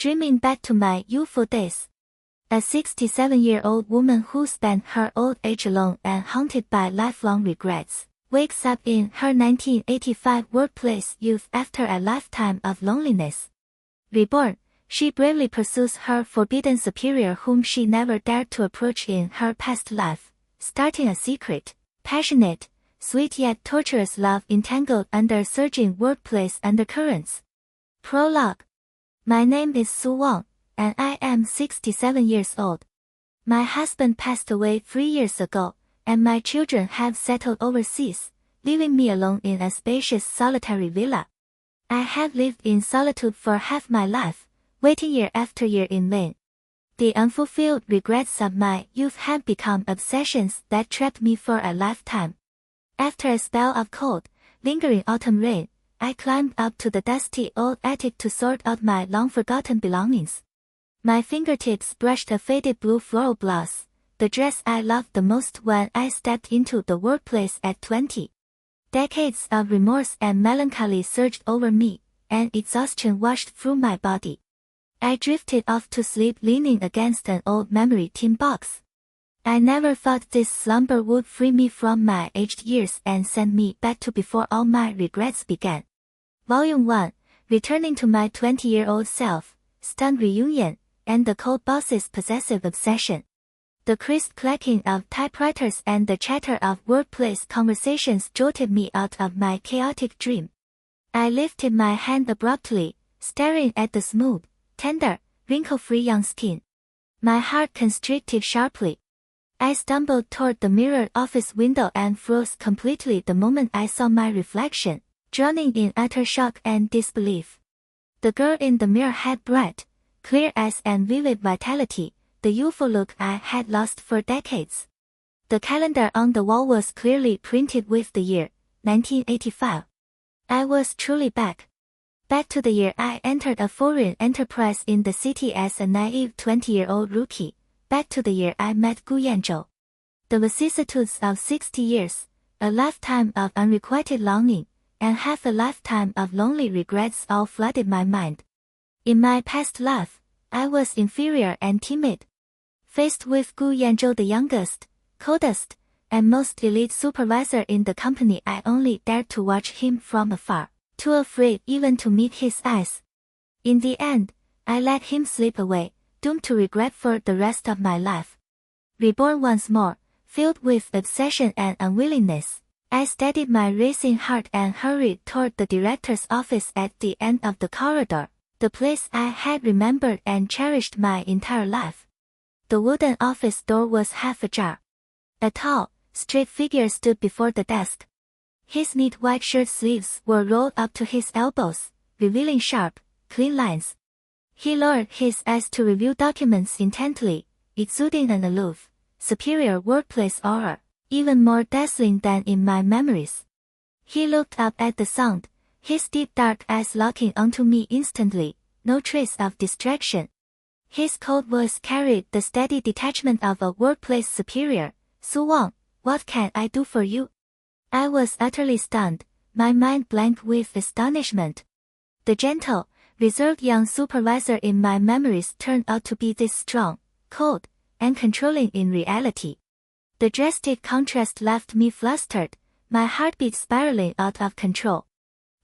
dreaming back to my youthful days. A 67-year-old woman who spent her old age alone and haunted by lifelong regrets, wakes up in her 1985 workplace youth after a lifetime of loneliness. Reborn, she bravely pursues her forbidden superior whom she never dared to approach in her past life, starting a secret, passionate, sweet yet torturous love entangled under surging workplace undercurrents. Prologue. My name is Su Wan, and I am 67 years old. My husband passed away 3 years ago, and my children have settled overseas, leaving me alone in a spacious solitary villa. I have lived in solitude for half my life, waiting year after year in vain. The unfulfilled regrets of my youth have become obsessions that trapped me for a lifetime. After a spell of cold, lingering autumn rain, I climbed up to the dusty old attic to sort out my long-forgotten belongings. My fingertips brushed a faded blue floral blouse, the dress I loved the most when I stepped into the workplace at 20. Decades of remorse and melancholy surged over me, and exhaustion washed through my body. I drifted off to sleep leaning against an old memory tin box. I never thought this slumber would free me from my aged years and send me back to before all my regrets began. Volume 1, returning to my 20-year-old self, stunned reunion, and the cold boss's possessive obsession. The crisp clacking of typewriters and the chatter of workplace conversations jolted me out of my chaotic dream. I lifted my hand abruptly, staring at the smooth, tender, wrinkle-free young skin. My heart constricted sharply. I stumbled toward the mirrored office window and froze completely the moment I saw my reflection, drowning in utter shock and disbelief. The girl in the mirror had bright, clear eyes and vivid vitality, the youthful look I had lost for decades. The calendar on the wall was clearly printed with the year, 1985. I was truly back. Back to the year I entered a foreign enterprise in the city as a naive 20-year-old rookie. Back to the year I met Gu Yanzhou. The vicissitudes of 60 years, a lifetime of unrequited longing, and half a lifetime of lonely regrets all flooded my mind. In my past life, I was inferior and timid. Faced with Gu Yanzhou, the youngest, coldest, and most elite supervisor in the company, I only dared to watch him from afar, too afraid even to meet his eyes. In the end, I let him slip away, doomed to regret for the rest of my life. Reborn once more, filled with obsession and unwillingness, I steadied my racing heart and hurried toward the director's office at the end of the corridor, the place I had remembered and cherished my entire life. The wooden office door was half ajar. A tall, straight figure stood before the desk. His neat white shirt sleeves were rolled up to his elbows, revealing sharp, clean lines. He lowered his eyes to review documents intently, exuding an aloof, superior workplace aura, even more dazzling than in my memories. He looked up at the sound, his deep dark eyes locking onto me instantly, no trace of distraction. His cold voice carried the steady detachment of a workplace superior. Su Wan, what can I do for you? I was utterly stunned, my mind blank with astonishment. The gentle, reserved young supervisor in my memories turned out to be this strong, cold, and controlling in reality. The drastic contrast left me flustered, my heartbeat spiraling out of control.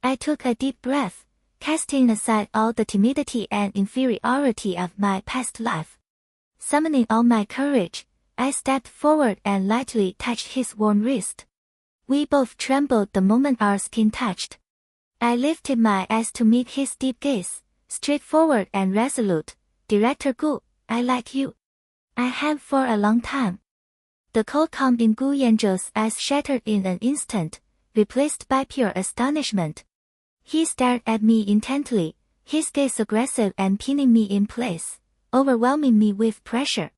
I took a deep breath, casting aside all the timidity and inferiority of my past life. Summoning all my courage, I stepped forward and lightly touched his warm wrist. We both trembled the moment our skin touched. I lifted my eyes to meet his deep gaze, straightforward and resolute. Director Gu, I like you. I have for a long time. The cold calm in Gu Yanzhou's eyes shattered in an instant, replaced by pure astonishment. He stared at me intently, his gaze aggressive and pinning me in place, overwhelming me with pressure.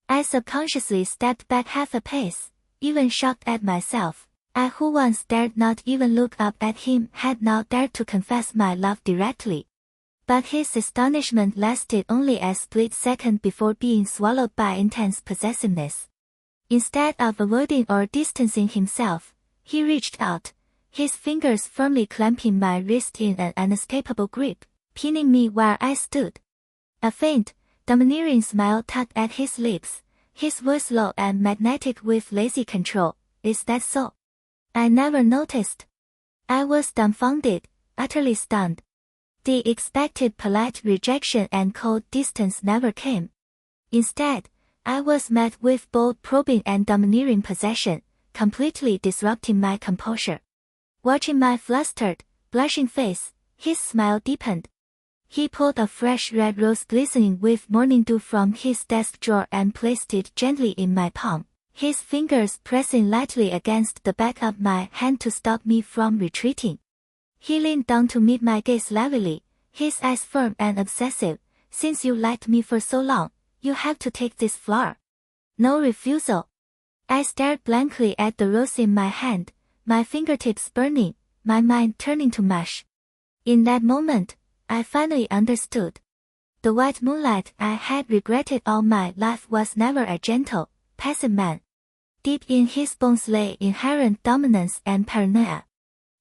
I subconsciously stepped back half a pace, even shocked at myself. I who once dared not even look up at him had now dared to confess my love directly. But his astonishment lasted only a split second before being swallowed by intense possessiveness. Instead of avoiding or distancing himself, he reached out, his fingers firmly clamping my wrist in an unescapable grip, pinning me where I stood. A faint, domineering smile tugged at his lips, his voice low and magnetic with lazy control. Is that so? I never noticed. I was dumbfounded, utterly stunned. The expected polite rejection and cold distance never came. Instead, I was met with bold probing and domineering possession, completely disrupting my composure. Watching my flustered, blushing face, his smile deepened. He pulled a fresh red rose glistening with morning dew from his desk drawer and placed it gently in my palm, his fingers pressing lightly against the back of my hand to stop me from retreating. He leaned down to meet my gaze levelly, his eyes firm and obsessive. Since you liked me for so long, you have to take this flower. No refusal. I stared blankly at the rose in my hand, my fingertips burning, my mind turning to mush. In that moment, I finally understood. The white moonlight I had regretted all my life was never a gentle, passive man. Deep in his bones lay inherent dominance and paranoia.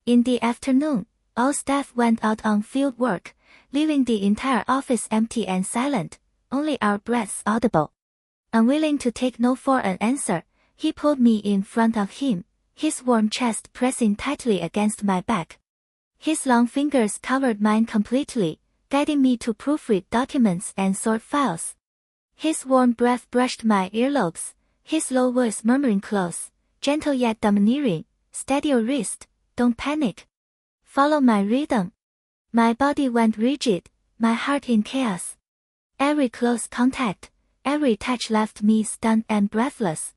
In the afternoon, all staff went out on field work, leaving the entire office empty and silent, only our breaths audible. Unwilling to take no for an answer, he pulled me in front of him, his warm chest pressing tightly against my back. His long fingers covered mine completely, guiding me to proofread documents and sort files. His warm breath brushed my earlobes, his low voice murmuring close, gentle yet domineering, steady your wrist, don't panic. Follow my rhythm. My body went rigid, my heart in chaos. Every close contact, every touch left me stunned and breathless.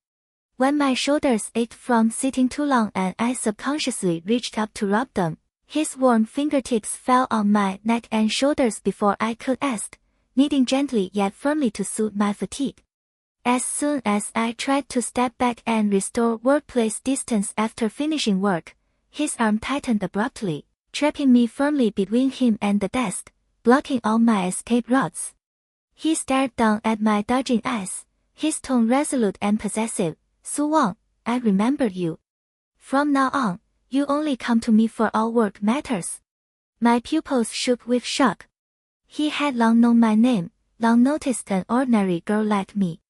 When my shoulders ached from sitting too long and I subconsciously reached up to rub them, his warm fingertips fell on my neck and shoulders before I could ask, kneading gently yet firmly to soothe my fatigue. As soon as I tried to step back and restore workplace distance after finishing work, his arm tightened abruptly, trapping me firmly between him and the desk, blocking all my escape routes. He stared down at my dodging eyes, his tone resolute and possessive. Su Wan, I remember you. From now on, you only come to me for all work matters. My pupils shook with shock. He had long known my name, long noticed an ordinary girl like me.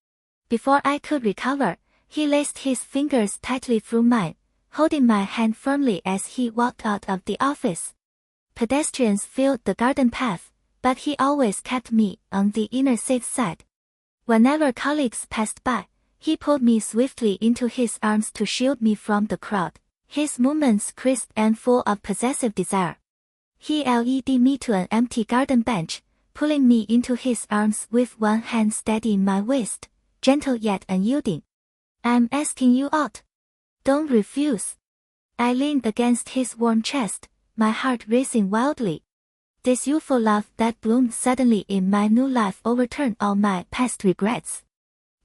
Before I could recover, he laced his fingers tightly through mine, holding my hand firmly as he walked out of the office. Pedestrians filled the garden path, but he always kept me on the inner safe side. Whenever colleagues passed by, he pulled me swiftly into his arms to shield me from the crowd, his movements crisp and full of possessive desire. He led me to an empty garden bench, pulling me into his arms with one hand steadying my waist, gentle yet unyielding. I'm asking you out. Don't refuse. I leaned against his warm chest, my heart racing wildly. This youthful love that bloomed suddenly in my new life overturned all my past regrets.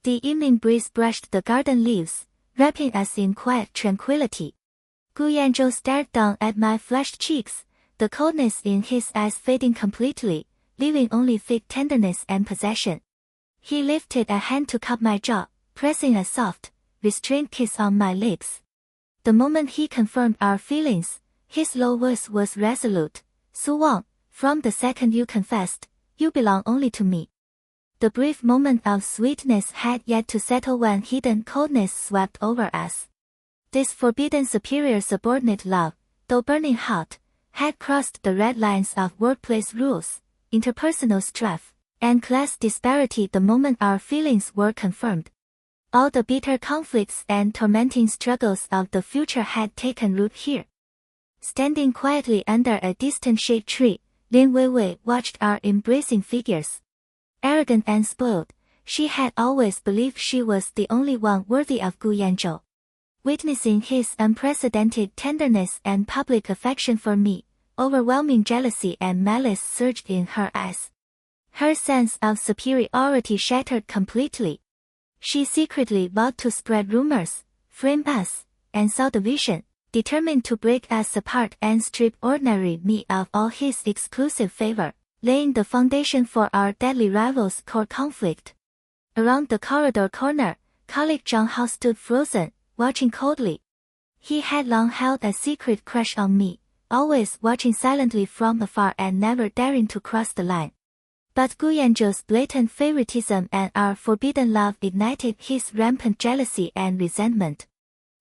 The evening breeze brushed the garden leaves, wrapping us in quiet tranquility. Gu Yanzhou stared down at my flushed cheeks, the coldness in his eyes fading completely, leaving only thick tenderness and possession. He lifted a hand to cup my jaw, pressing a soft, restrained kiss on my lips. The moment he confirmed our feelings, his low voice was resolute. Su Wan, from the second you confessed, you belong only to me. The brief moment of sweetness had yet to settle when hidden coldness swept over us. This forbidden superior subordinate love, though burning hot, had crossed the red lines of workplace rules, interpersonal strife, and class disparity the moment our feelings were confirmed. All the bitter conflicts and tormenting struggles of the future had taken root here. Standing quietly under a distant shade tree, Lin Weiwei watched our embracing figures. Arrogant and spoiled, she had always believed she was the only one worthy of Gu Yanzhou. Witnessing his unprecedented tenderness and public affection for me, overwhelming jealousy and malice surged in her eyes. Her sense of superiority shattered completely. She secretly vowed to spread rumors, frame us, and sow division, determined to break us apart and strip ordinary me of all his exclusive favor, laying the foundation for our deadly rivals' core conflict. Around the corridor corner, colleague Zhang Hao stood frozen, watching coldly. He had long held a secret crush on me, always watching silently from afar and never daring to cross the line. But Gu Yanzhou's blatant favoritism and our forbidden love ignited his rampant jealousy and resentment.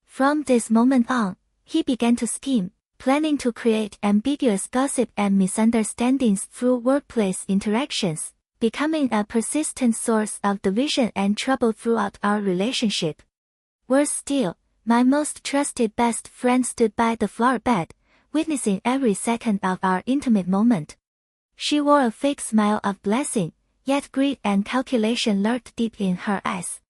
From this moment on, he began to scheme, planning to create ambiguous gossip and misunderstandings through workplace interactions, becoming a persistent source of division and trouble throughout our relationship. Worse still, my most trusted best friend stood by the floor bed, witnessing every second of our intimate moment. She wore a fake smile of blessing, yet greed and calculation lurked deep in her eyes.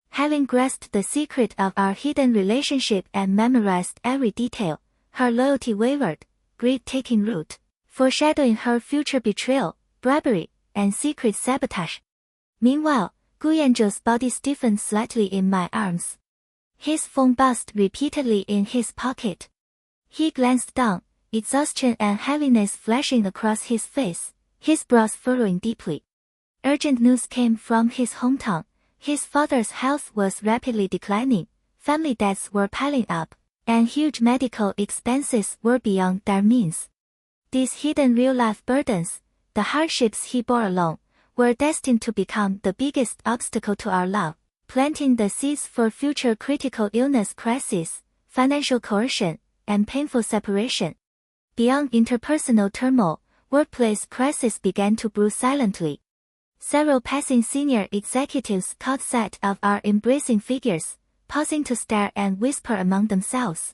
Having grasped the secret of our hidden relationship and memorized every detail, her loyalty wavered, greed taking root, foreshadowing her future betrayal, bribery, and secret sabotage. Meanwhile, Gu Yanzhou's body stiffened slightly in my arms. His phone buzzed repeatedly in his pocket. He glanced down, exhaustion and heaviness flashing across his face, his brows furrowing deeply. Urgent news came from his hometown. His father's health was rapidly declining, family debts were piling up, and huge medical expenses were beyond their means. These hidden real-life burdens, the hardships he bore alone, were destined to become the biggest obstacle to our love, planting the seeds for future critical illness crises, financial coercion, and painful separation. Beyond interpersonal turmoil, workplace crises began to brew silently. Several passing senior executives caught sight of our embracing figures, pausing to stare and whisper among themselves.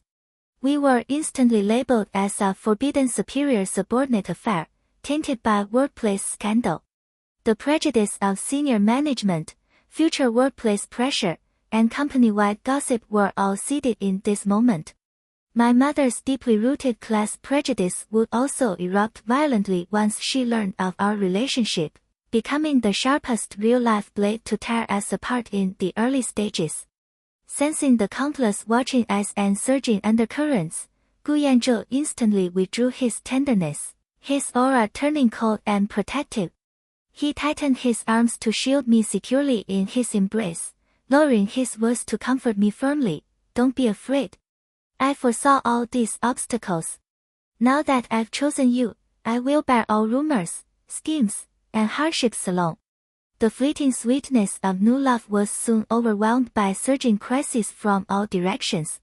We were instantly labeled as a forbidden superior-subordinate affair, tainted by workplace scandal. The prejudice of senior management, future workplace pressure, and company-wide gossip were all seeded in this moment. My mother's deeply rooted class prejudice would also erupt violently once she learned of our relationship, becoming the sharpest real-life blade to tear us apart in the early stages. Sensing the countless watching eyes and surging undercurrents, Gu Yanzhou instantly withdrew his tenderness, his aura turning cold and protective. He tightened his arms to shield me securely in his embrace, lowering his voice to comfort me firmly. Don't be afraid. I foresaw all these obstacles. Now that I've chosen you, I will bear all rumors, schemes, and hardships alone. The fleeting sweetness of new love was soon overwhelmed by surging crises from all directions.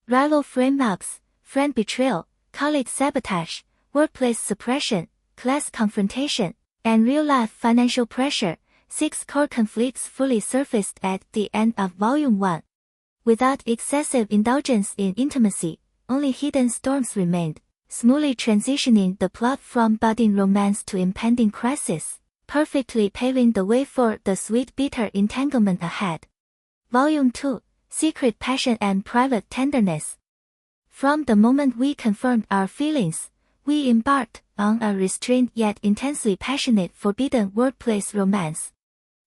Rival frame-ups, friend betrayal, colleague sabotage, workplace suppression, class confrontation, and real-life financial pressure, 6 core conflicts fully surfaced at the end of Volume 1. Without excessive indulgence in intimacy, only hidden storms remained, smoothly transitioning the plot from budding romance to impending crisis, perfectly paving the way for the sweet bitter entanglement ahead. Volume 2, Secret Passion and Private Tenderness. From the moment we confirmed our feelings, we embarked on a restrained yet intensely passionate forbidden workplace romance.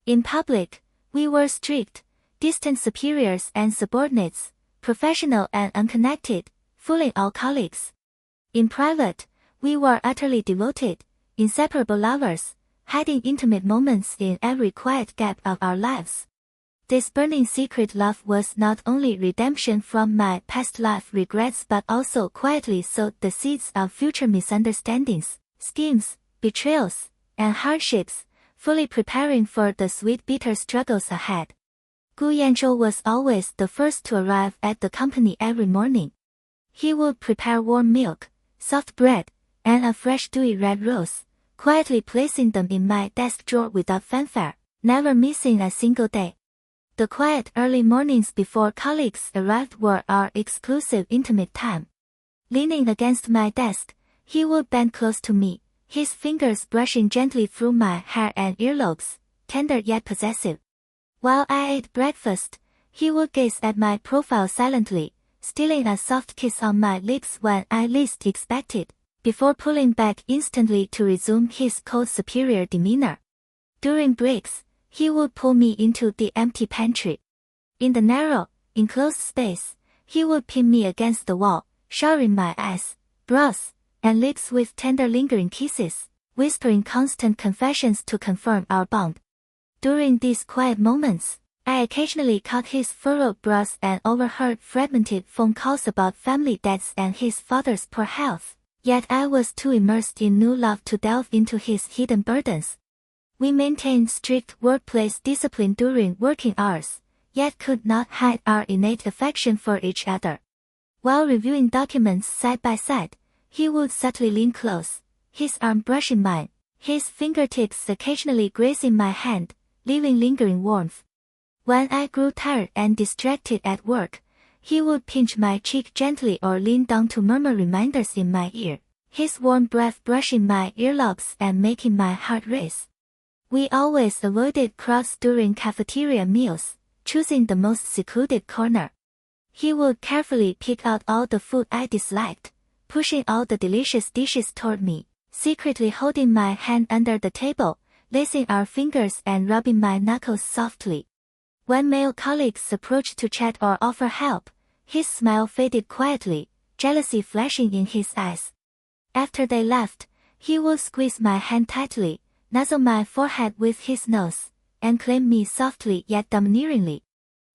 In public, we were strict, distant superiors and subordinates, professional and unconnected, fooling all colleagues. In private, we were utterly devoted, inseparable lovers, hiding intimate moments in every quiet gap of our lives. This burning secret love was not only redemption from my past life regrets but also quietly sowed the seeds of future misunderstandings, schemes, betrayals, and hardships, fully preparing for the sweet bitter struggles ahead. Gu Yanzhou was always the first to arrive at the company every morning. He would prepare warm milk, soft bread, and a fresh dewy red rose, quietly placing them in my desk drawer without fanfare, never missing a single day. The quiet early mornings before colleagues arrived were our exclusive intimate time. Leaning against my desk, he would bend close to me, his fingers brushing gently through my hair and earlobes, tender yet possessive. While I ate breakfast, he would gaze at my profile silently, stealing a soft kiss on my lips when I least expected, before pulling back instantly to resume his cold superior demeanor. During breaks, he would pull me into the empty pantry. In the narrow, enclosed space, he would pin me against the wall, showering my eyes, brows, and lips with tender lingering kisses, whispering constant confessions to confirm our bond. During these quiet moments, I occasionally caught his furrowed brows and overheard fragmented phone calls about family debts and his father's poor health, yet I was too immersed in new love to delve into his hidden burdens. We maintained strict workplace discipline during working hours, yet could not hide our innate affection for each other. While reviewing documents side by side, he would subtly lean close, his arm brushing mine, his fingertips occasionally grazing my hand, leaving lingering warmth. When I grew tired and distracted at work, he would pinch my cheek gently or lean down to murmur reminders in my ear, his warm breath brushing my earlobes and making my heart race. We always avoided crowds during cafeteria meals, choosing the most secluded corner. He would carefully pick out all the food I disliked, pushing all the delicious dishes toward me, secretly holding my hand under the table, lacing our fingers and rubbing my knuckles softly. When male colleagues approached to chat or offer help, his smile faded quietly, jealousy flashing in his eyes. After they left, he would squeeze my hand tightly, nuzzle my forehead with his nose, and claim me softly yet domineeringly.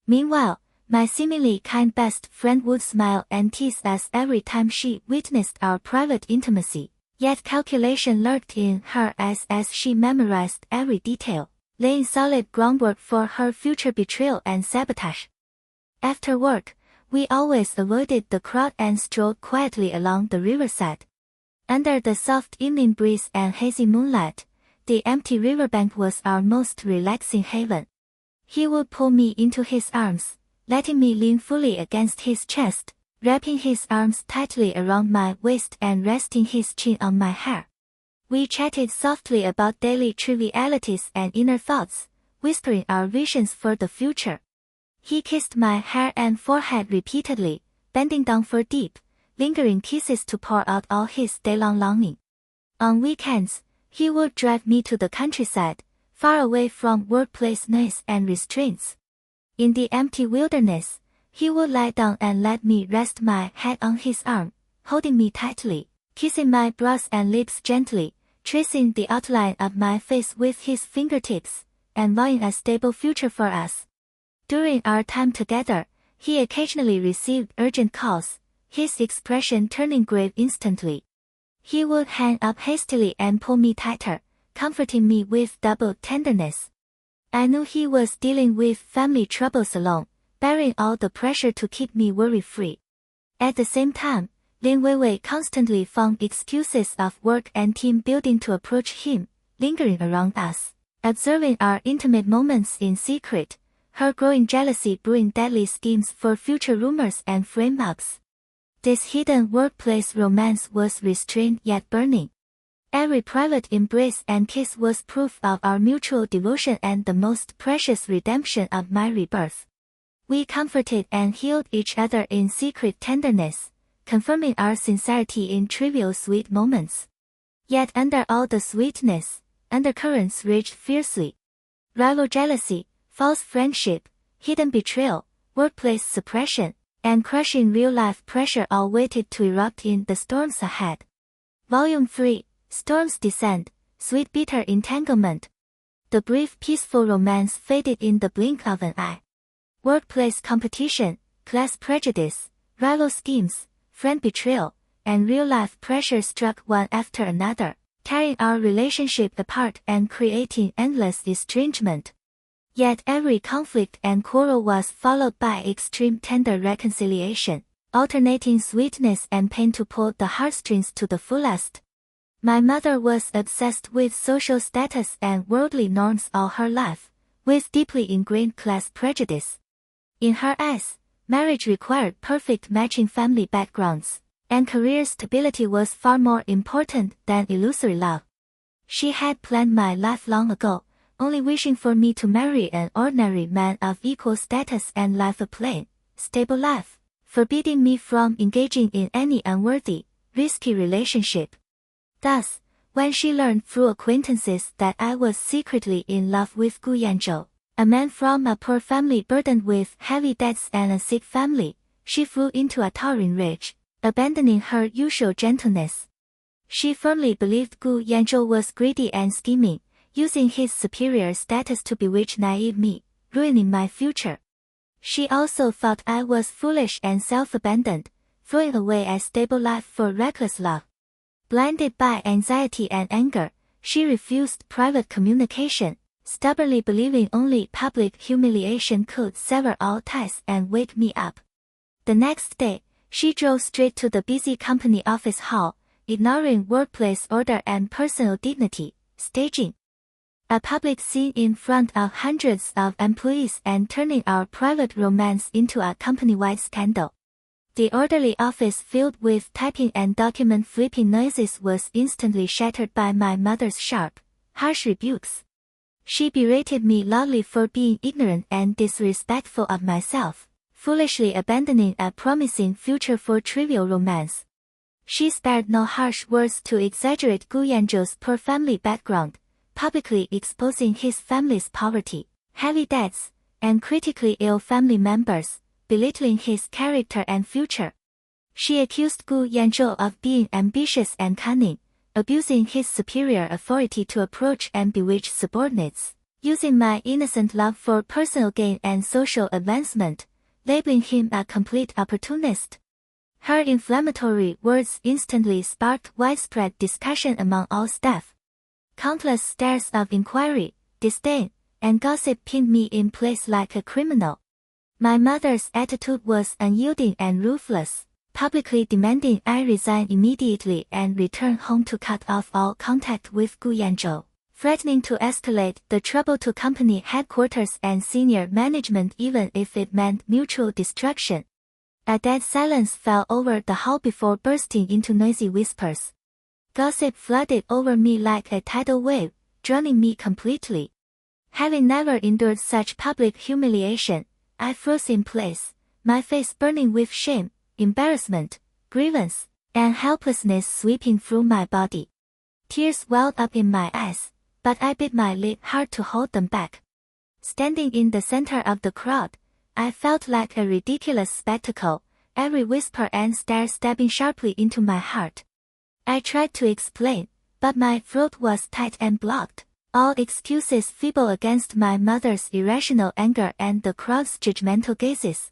Meanwhile, my seemingly kind best friend would smile and tease us every time she witnessed our private intimacy, yet calculation lurked in her eyes as she memorized every detail, laying solid groundwork for her future betrayal and sabotage. After work, we always avoided the crowd and strolled quietly along the riverside. Under the soft evening breeze and hazy moonlight, the empty riverbank was our most relaxing haven. He would pull me into his arms, letting me lean fully against his chest, wrapping his arms tightly around my waist and resting his chin on my hair. We chatted softly about daily trivialities and inner thoughts, whispering our visions for the future. He kissed my hair and forehead repeatedly, bending down for deep, lingering kisses to pour out all his day-long longing. On weekends, he would drive me to the countryside, far away from workplace noise and restraints. In the empty wilderness, he would lie down and let me rest my head on his arm, holding me tightly, kissing my brows and lips gently, tracing the outline of my face with his fingertips, and vowing a stable future for us. During our time together, he occasionally received urgent calls, his expression turning grave instantly. He would hang up hastily and pull me tighter, comforting me with double tenderness. I knew he was dealing with family troubles alone, bearing all the pressure to keep me worry-free. At the same time, Lin Weiwei constantly found excuses of work and team building to approach him, lingering around us, observing our intimate moments in secret, her growing jealousy brewing deadly schemes for future rumors and frame-ups. This hidden workplace romance was restrained yet burning. Every private embrace and kiss was proof of our mutual devotion and the most precious redemption of my rebirth. We comforted and healed each other in secret tenderness, confirming our sincerity in trivial sweet moments. Yet under all the sweetness, undercurrents raged fiercely. Rival jealousy, false friendship, hidden betrayal, workplace suppression, and crushing real-life pressure all waited to erupt in the storms ahead. Volume 3, Storms Descend, Sweet Bitter Entanglement. The brief peaceful romance faded in the blink of an eye. Workplace competition, class prejudice, rival schemes, friend betrayal, and real-life pressure struck one after another, tearing our relationship apart and creating endless estrangement. Yet every conflict and quarrel was followed by extreme tender reconciliation, alternating sweetness and pain to pull the heartstrings to the fullest. My mother was obsessed with social status and worldly norms all her life, with deeply ingrained class prejudice. In her eyes, marriage required perfect matching family backgrounds, and career stability was far more important than illusory love. She had planned my life long ago, only wishing for me to marry an ordinary man of equal status and live a plain, stable life, forbidding me from engaging in any unworthy, risky relationship. Thus, when she learned through acquaintances that I was secretly in love with Gu Yanzhou, a man from a poor family burdened with heavy debts and a sick family, she flew into a towering rage, abandoning her usual gentleness. She firmly believed Gu Yanzhou was greedy and scheming, using his superior status to bewitch naive me, ruining my future. She also thought I was foolish and self-abandoned, throwing away a stable life for reckless love. Blinded by anxiety and anger, She refused private communication, stubbornly believing only public humiliation could sever all ties and wake me up. The next day, she drove straight to the busy company office hall, ignoring workplace order and personal dignity, staging a public scene in front of hundreds of employees and turning our private romance into a company-wide scandal. The orderly office filled with typing and document flipping noises was instantly shattered by my mother's sharp, harsh rebukes. She berated me loudly for being ignorant and disrespectful of myself, foolishly abandoning a promising future for trivial romance. She spared no harsh words to exaggerate Gu Yanzhou's poor family background, publicly exposing his family's poverty, heavy debts, and critically ill family members, belittling his character and future. She accused Gu Yanzhou of being ambitious and cunning, abusing his superior authority to approach and bewitch subordinates, using my innocent love for personal gain and social advancement, labeling him a complete opportunist. Her inflammatory words instantly sparked widespread discussion among all staff. Countless stares of inquiry, disdain, and gossip pinned me in place like a criminal. My mother's attitude was unyielding and ruthless, publicly demanding I resign immediately and return home to cut off all contact with Gu Yanzhou, threatening to escalate the trouble to company headquarters and senior management even if it meant mutual destruction. A dead silence fell over the hall before bursting into noisy whispers. Gossip flooded over me like a tidal wave, drowning me completely. Having never endured such public humiliation, I froze in place, my face burning with shame, embarrassment, grievance, and helplessness sweeping through my body. Tears welled up in my eyes, but I bit my lip hard to hold them back. Standing in the center of the crowd, I felt like a ridiculous spectacle, every whisper and stare stabbing sharply into my heart. I tried to explain, but my throat was tight and blocked, all excuses feeble against my mother's irrational anger and the crowd's judgmental gazes.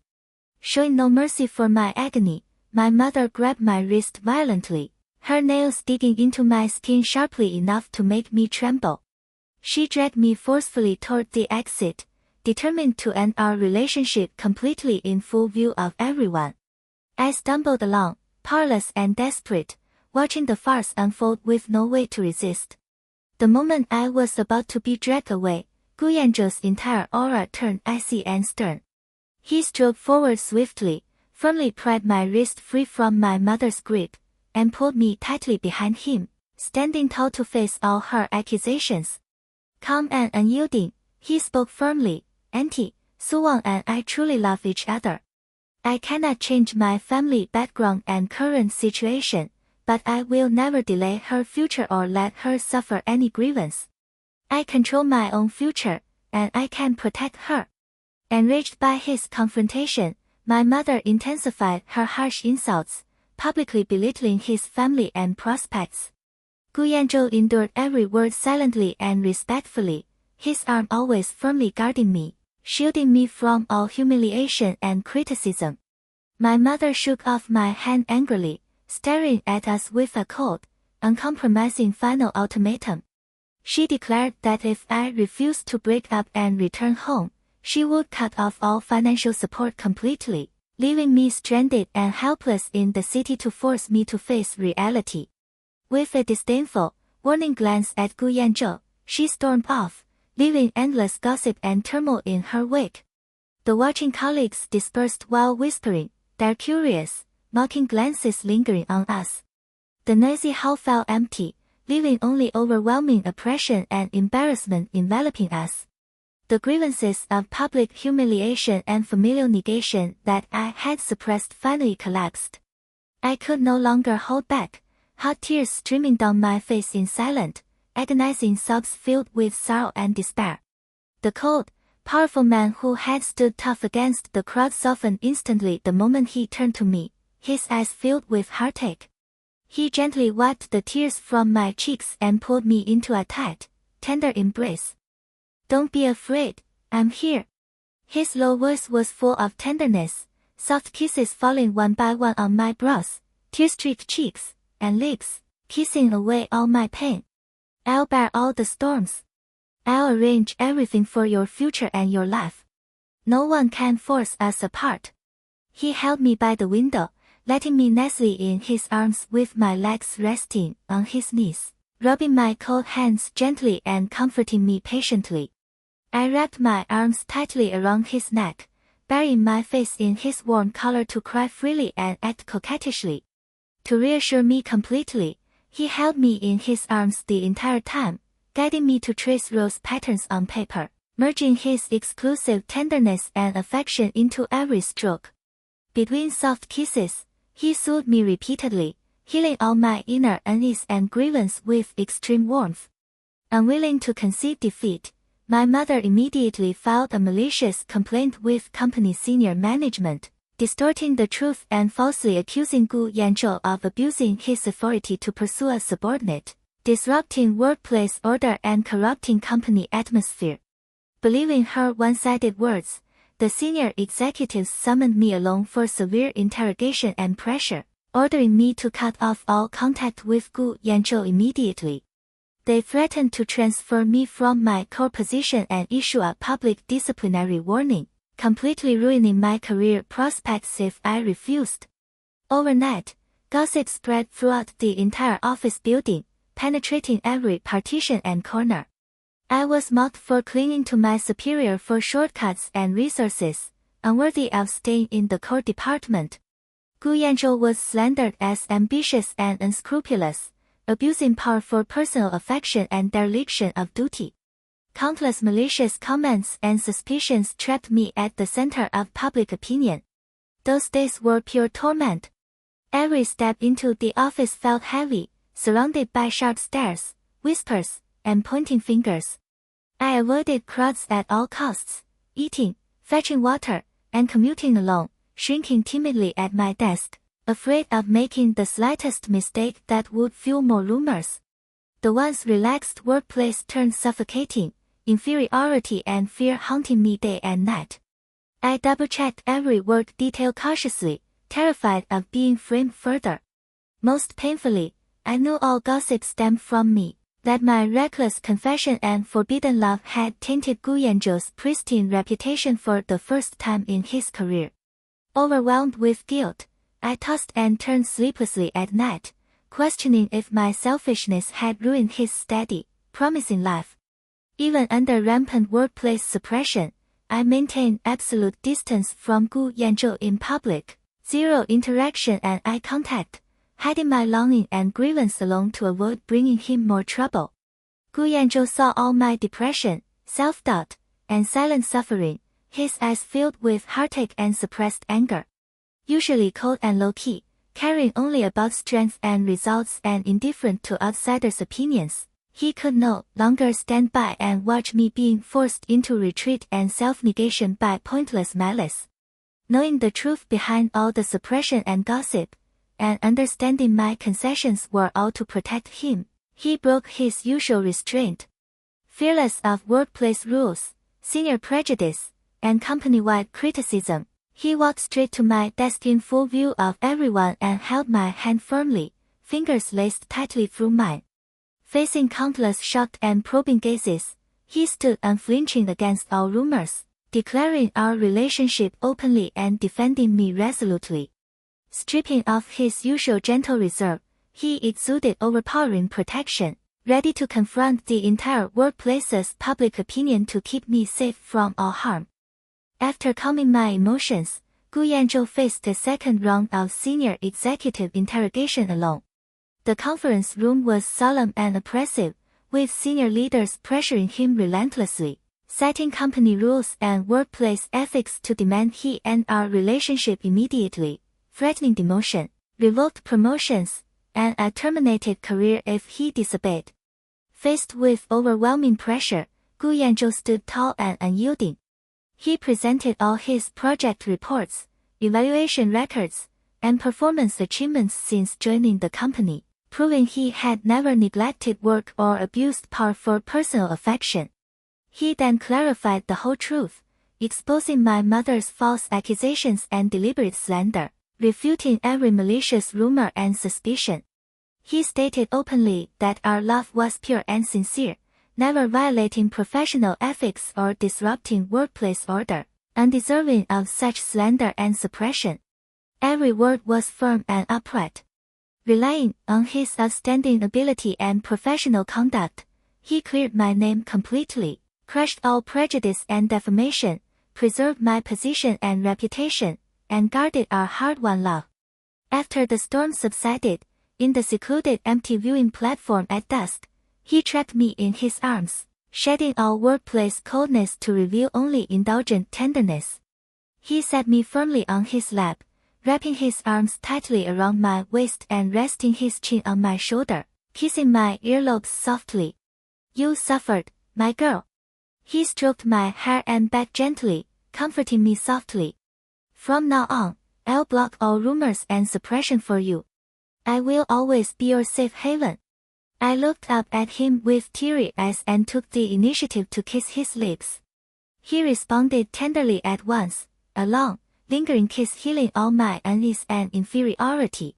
Showing no mercy for my agony, my mother grabbed my wrist violently, her nails digging into my skin sharply enough to make me tremble. She dragged me forcefully toward the exit, determined to end our relationship completely in full view of everyone. I stumbled along, powerless and desperate, watching the farce unfold with no way to resist. The moment I was about to be dragged away, Gu Yanzhou's entire aura turned icy and stern. He strode forward swiftly, firmly pried my wrist free from my mother's grip, and pulled me tightly behind him, standing tall to face all her accusations. Calm and unyielding, he spoke firmly, "Auntie, Su Wan and I truly love each other. I cannot change my family background and current situation, but I will never delay her future or let her suffer any grievance. I control my own future, and I can protect her." Enraged by his confrontation, my mother intensified her harsh insults, publicly belittling his family and prospects. Gu Yanzhou endured every word silently and respectfully, his arm always firmly guarding me, shielding me from all humiliation and criticism. My mother shook off my hand angrily, staring at us with a cold, uncompromising final ultimatum. She declared that if I refused to break up and return home, she would cut off all financial support completely, leaving me stranded and helpless in the city to force me to face reality. With a disdainful, warning glance at Gu Yanzhou, she stormed off, leaving endless gossip and turmoil in her wake. The watching colleagues dispersed while whispering, their curious, mocking glances lingering on us. The noisy hall fell empty, leaving only overwhelming oppression and embarrassment enveloping us. The grievances of public humiliation and familial negation that I had suppressed finally collapsed. I could no longer hold back, hot tears streaming down my face in silent, agonizing sobs filled with sorrow and despair. The cold, powerful man who had stood tough against the crowd softened instantly the moment he turned to me, his eyes filled with heartache. He gently wiped the tears from my cheeks and pulled me into a tight, tender embrace. "Don't be afraid, I'm here." His low voice was full of tenderness, soft kisses falling one by one on my brows, tear-streaked cheeks, and lips, kissing away all my pain. I'll bear all the storms. I'll arrange everything for your future and your life. No one can force us apart. He held me by the window, letting me nestle in his arms with my legs resting on his knees, rubbing my cold hands gently and comforting me patiently. I wrapped my arms tightly around his neck, burying my face in his warm collar to cry freely and act coquettishly. To reassure me completely, he held me in his arms the entire time, guiding me to trace rose patterns on paper, merging his exclusive tenderness and affection into every stroke. Between soft kisses, he soothed me repeatedly, healing all my inner unease and grievance with extreme warmth. Unwilling to concede defeat, my mother immediately filed a malicious complaint with company senior management, distorting the truth and falsely accusing Gu Yanzhou of abusing his authority to pursue a subordinate, disrupting workplace order and corrupting company atmosphere. Believing her one-sided words, the senior executives summoned me alone for severe interrogation and pressure, ordering me to cut off all contact with Gu Yanzhou immediately. They threatened to transfer me from my core position and issue a public disciplinary warning, completely ruining my career prospects if I refused. Overnight, gossip spread throughout the entire office building, penetrating every partition and corner. I was mocked for clinging to my superior for shortcuts and resources, unworthy of staying in the core department. Gu Yanzhou was slandered as ambitious and unscrupulous, abusing power for personal affection and dereliction of duty. Countless malicious comments and suspicions trapped me at the center of public opinion. Those days were pure torment. Every step into the office felt heavy, surrounded by sharp stares, whispers, and pointing fingers. I avoided crowds at all costs, eating, fetching water, and commuting alone, shrinking timidly at my desk, afraid of making the slightest mistake that would fuel more rumors. The once relaxed workplace turned suffocating, inferiority and fear haunting me day and night. I double-checked every work detail cautiously, terrified of being framed further. Most painfully, I knew all gossip stemmed from me, that my reckless confession and forbidden love had tainted Gu Yanzhou's pristine reputation for the first time in his career. Overwhelmed with guilt, I tossed and turned sleeplessly at night, questioning if my selfishness had ruined his steady, promising life. Even under rampant workplace suppression, I maintained absolute distance from Gu Yanzhou in public, zero interaction and eye contact, hiding my longing and grievance alone to avoid bringing him more trouble. Gu Yanzhou saw all my depression, self-doubt, and silent suffering, his eyes filled with heartache and suppressed anger. Usually cold and low-key, caring only about strength and results and indifferent to outsiders' opinions, he could no longer stand by and watch me being forced into retreat and self-negation by pointless malice. Knowing the truth behind all the suppression and gossip, and understanding my concessions were all to protect him, he broke his usual restraint. Fearless of workplace rules, senior prejudice, and company-wide criticism, he walked straight to my desk in full view of everyone and held my hand firmly, fingers laced tightly through mine. Facing countless shocked and probing gazes, he stood unflinching against all rumors, declaring our relationship openly and defending me resolutely. Stripping off his usual gentle reserve, he exuded overpowering protection, ready to confront the entire workplace's public opinion to keep me safe from all harm. After calming my emotions, Gu Yanzhou faced the second round of senior executive interrogation alone. The conference room was solemn and oppressive, with senior leaders pressuring him relentlessly, citing company rules and workplace ethics to demand he end our relationship immediately, threatening demotion, revoked promotions, and a terminated career if he disobeyed. Faced with overwhelming pressure, Gu Yanzhou stood tall and unyielding. He presented all his project reports, evaluation records, and performance achievements since joining the company, proving he had never neglected work or abused power for personal affection. He then clarified the whole truth, exposing my mother's false accusations and deliberate slander, refuting every malicious rumor and suspicion. He stated openly that our love was pure and sincere, never violating professional ethics or disrupting workplace order, undeserving of such slander and suppression. Every word was firm and upright. Relying on his outstanding ability and professional conduct, he cleared my name completely, crushed all prejudice and defamation, preserved my position and reputation, and guarded our hard-won love. After the storm subsided, in the secluded empty viewing platform at dusk, he trapped me in his arms, shedding all workplace coldness to reveal only indulgent tenderness. He set me firmly on his lap, wrapping his arms tightly around my waist and resting his chin on my shoulder, kissing my earlobes softly. You suffered, my girl. He stroked my hair and back gently, comforting me softly. From now on, I'll block all rumors and suppression for you. I will always be your safe haven. I looked up at him with teary eyes and took the initiative to kiss his lips. He responded tenderly at once, a long, lingering kiss healing all my unease and inferiority.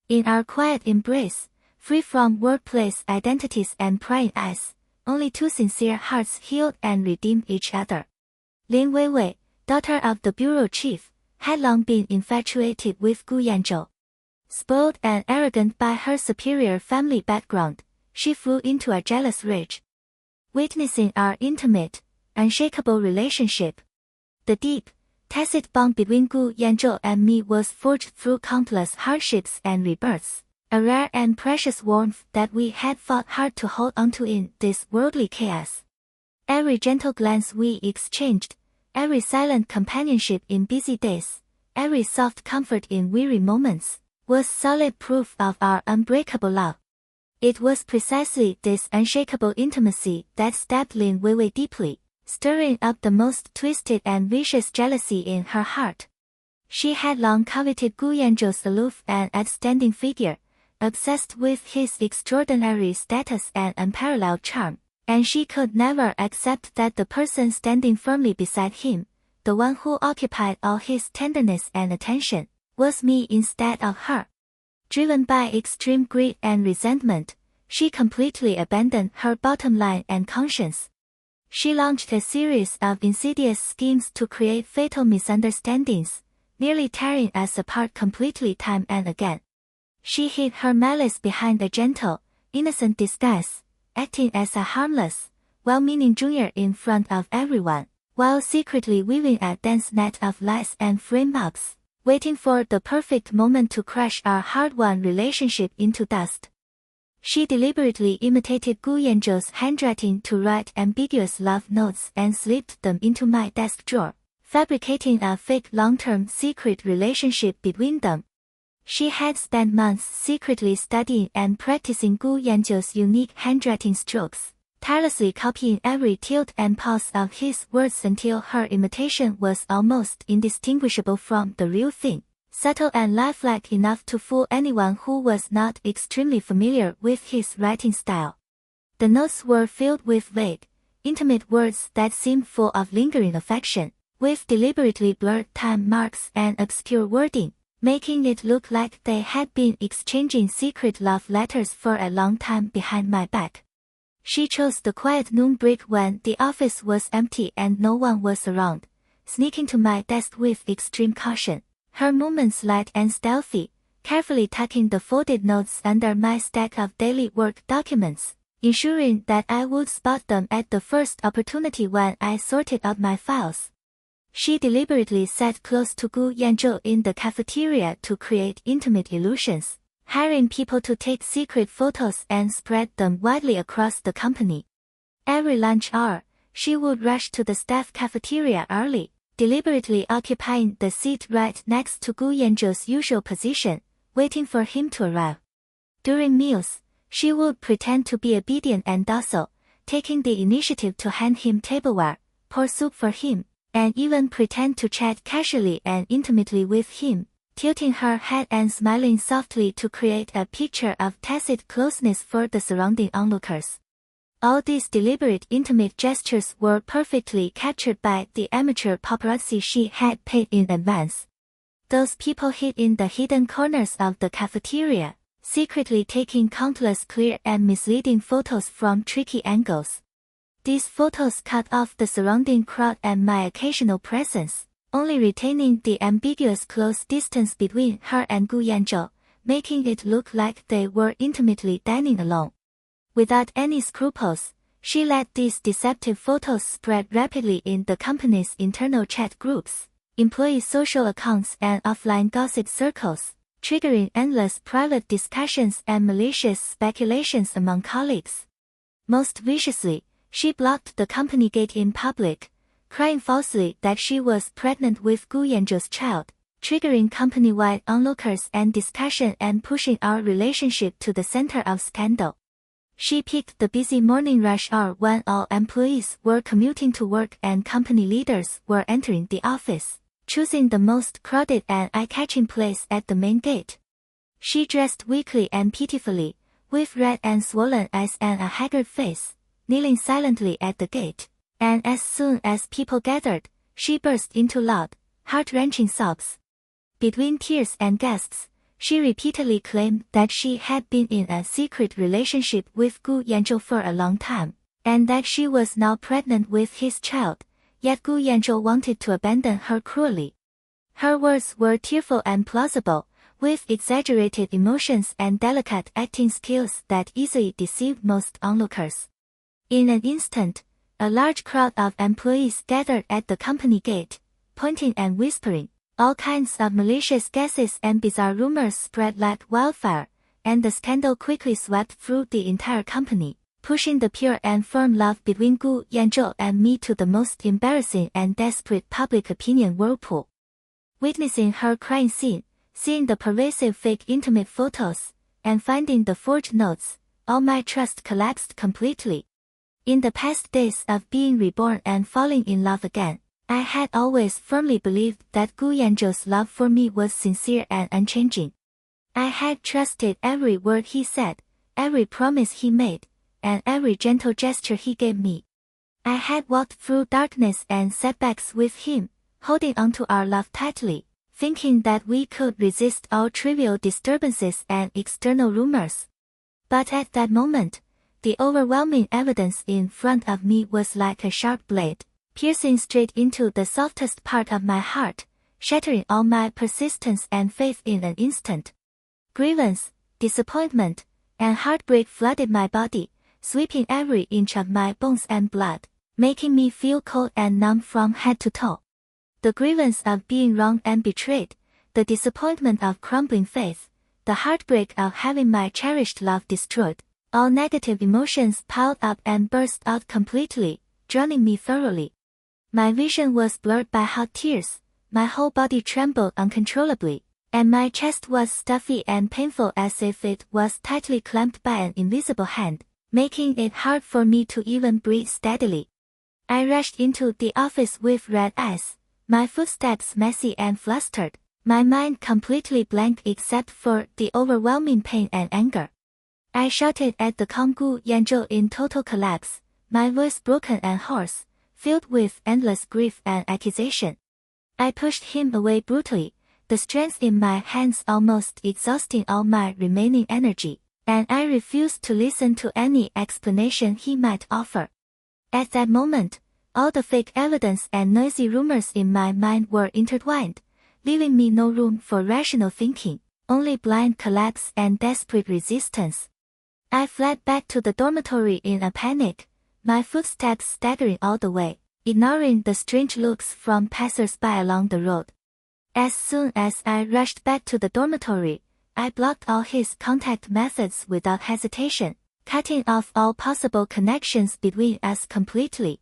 In our quiet embrace, free from workplace identities and prying eyes, only two sincere hearts healed and redeemed each other. Lin Weiwei, daughter of the bureau chief, had long been infatuated with Gu Yanzhou. Spoiled and arrogant by her superior family background, she flew into a jealous rage. Witnessing our intimate, unshakable relationship, the deep, tacit bond between Gu Yanzhou and me was forged through countless hardships and rebirths, a rare and precious warmth that we had fought hard to hold onto in this worldly chaos. Every gentle glance we exchanged, every silent companionship in busy days, every soft comfort in weary moments, was solid proof of our unbreakable love. It was precisely this unshakable intimacy that stabbed Lin Weiwei deeply, stirring up the most twisted and vicious jealousy in her heart. She had long coveted Gu Yanzhou's aloof and outstanding figure, obsessed with his extraordinary status and unparalleled charm, and she could never accept that the person standing firmly beside him, the one who occupied all his tenderness and attention, was me instead of her. Driven by extreme greed and resentment, she completely abandoned her bottom line and conscience. She launched a series of insidious schemes to create fatal misunderstandings, nearly tearing us apart completely time and again. She hid her malice behind a gentle, innocent disguise, acting as a harmless, well-meaning junior in front of everyone, while secretly weaving a dense net of lies and frame-ups, waiting for the perfect moment to crush our hard-won relationship into dust. She deliberately imitated Gu Yanzhou's handwriting to write ambiguous love notes and slipped them into my desk drawer, fabricating a fake long-term secret relationship between them. She had spent months secretly studying and practicing Gu Yanzhou's unique handwriting strokes, tirelessly copying every tilt and pause of his words until her imitation was almost indistinguishable from the real thing, subtle and lifelike enough to fool anyone who was not extremely familiar with his writing style. The notes were filled with vague, intimate words that seemed full of lingering affection, with deliberately blurred time marks and obscure wording, making it look like they had been exchanging secret love letters for a long time behind my back. She chose the quiet noon break when the office was empty and no one was around, sneaking to my desk with extreme caution, her movements light and stealthy, carefully tucking the folded notes under my stack of daily work documents, ensuring that I would spot them at the first opportunity when I sorted out my files. She deliberately sat close to Gu Yanzhou in the cafeteria to create intimate illusions, hiring people to take secret photos and spread them widely across the company. Every lunch hour, she would rush to the staff cafeteria early, deliberately occupying the seat right next to Gu Yanzhou's usual position, waiting for him to arrive. During meals, she would pretend to be obedient and docile, taking the initiative to hand him tableware, pour soup for him, and even pretend to chat casually and intimately with him, tilting her head and smiling softly to create a picture of tacit closeness for the surrounding onlookers. All these deliberate intimate gestures were perfectly captured by the amateur paparazzi she had paid in advance. Those people hid in the hidden corners of the cafeteria, secretly taking countless clear and misleading photos from tricky angles. These photos cut off the surrounding crowd and my occasional presence, only retaining the ambiguous close distance between her and Gu Yanzhou, making it look like they were intimately dining alone. Without any scruples, she let these deceptive photos spread rapidly in the company's internal chat groups, employee social accounts and offline gossip circles, triggering endless private discussions and malicious speculations among colleagues. Most viciously, she blocked the company gate in public, crying falsely that she was pregnant with Gu Yanzhou's child, triggering company-wide onlookers and discussion and pushing our relationship to the center of scandal. She picked the busy morning rush hour when all employees were commuting to work and company leaders were entering the office, choosing the most crowded and eye-catching place at the main gate. She dressed weakly and pitifully, with red and swollen eyes and a haggard face, kneeling silently at the gate, and as soon as people gathered, she burst into loud, heart-wrenching sobs. Between tears and gasps, she repeatedly claimed that she had been in a secret relationship with Gu Yanzhou for a long time, and that she was now pregnant with his child, yet Gu Yanzhou wanted to abandon her cruelly. Her words were tearful and plausible, with exaggerated emotions and delicate acting skills that easily deceived most onlookers. In an instant, a large crowd of employees gathered at the company gate, pointing and whispering. All kinds of malicious guesses and bizarre rumors spread like wildfire, and the scandal quickly swept through the entire company, pushing the pure and firm love between Gu Yanzhou and me to the most embarrassing and desperate public opinion whirlpool. Witnessing her crying scene, seeing the pervasive fake intimate photos, and finding the forged notes, all my trust collapsed completely. In the past days of being reborn and falling in love again, I had always firmly believed that Gu Yanzhou's love for me was sincere and unchanging. I had trusted every word he said, every promise he made, and every gentle gesture he gave me. I had walked through darkness and setbacks with him, holding onto our love tightly, thinking that we could resist all trivial disturbances and external rumors. But at that moment, the overwhelming evidence in front of me was like a sharp blade, piercing straight into the softest part of my heart, shattering all my persistence and faith in an instant. Grievance, disappointment, and heartbreak flooded my body, sweeping every inch of my bones and blood, making me feel cold and numb from head to toe. The grievance of being wronged and betrayed, the disappointment of crumbling faith, the heartbreak of having my cherished love destroyed, all negative emotions piled up and burst out completely, drowning me thoroughly. My vision was blurred by hot tears, my whole body trembled uncontrollably, and my chest was stuffy and painful as if it was tightly clamped by an invisible hand, making it hard for me to even breathe steadily. I rushed into the office with red eyes, my footsteps messy and flustered, my mind completely blank except for the overwhelming pain and anger. I shouted at the calm Gu Yanzhou in total collapse, my voice broken and hoarse, filled with endless grief and accusation. I pushed him away brutally, the strength in my hands almost exhausting all my remaining energy, and I refused to listen to any explanation he might offer. At that moment, all the fake evidence and noisy rumors in my mind were intertwined, leaving me no room for rational thinking, only blind collapse and desperate resistance. I fled back to the dormitory in a panic, my footsteps staggering all the way, ignoring the strange looks from passers-by along the road. As soon as I rushed back to the dormitory, I blocked all his contact methods without hesitation, cutting off all possible connections between us completely.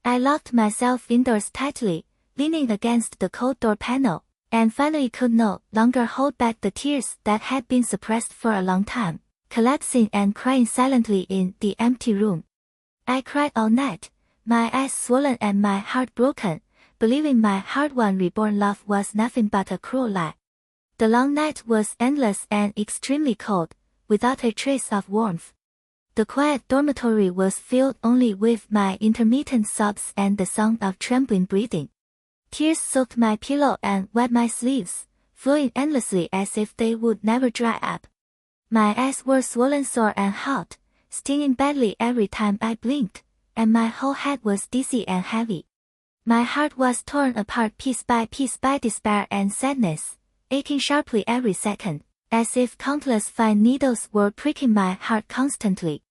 I locked myself indoors tightly, leaning against the cold door panel, and finally could no longer hold back the tears that had been suppressed for a long time, collapsing and crying silently in the empty room. I cried all night, my eyes swollen and my heart broken, believing my hard-won reborn love was nothing but a cruel lie. The long night was endless and extremely cold, without a trace of warmth. The quiet dormitory was filled only with my intermittent sobs and the sound of trembling breathing. Tears soaked my pillow and wet my sleeves, flowing endlessly as if they would never dry up. My eyes were swollen, sore and hot, stinging badly every time I blinked, and my whole head was dizzy and heavy. My heart was torn apart piece by despair and sadness, aching sharply every second, as if countless fine needles were pricking my heart constantly.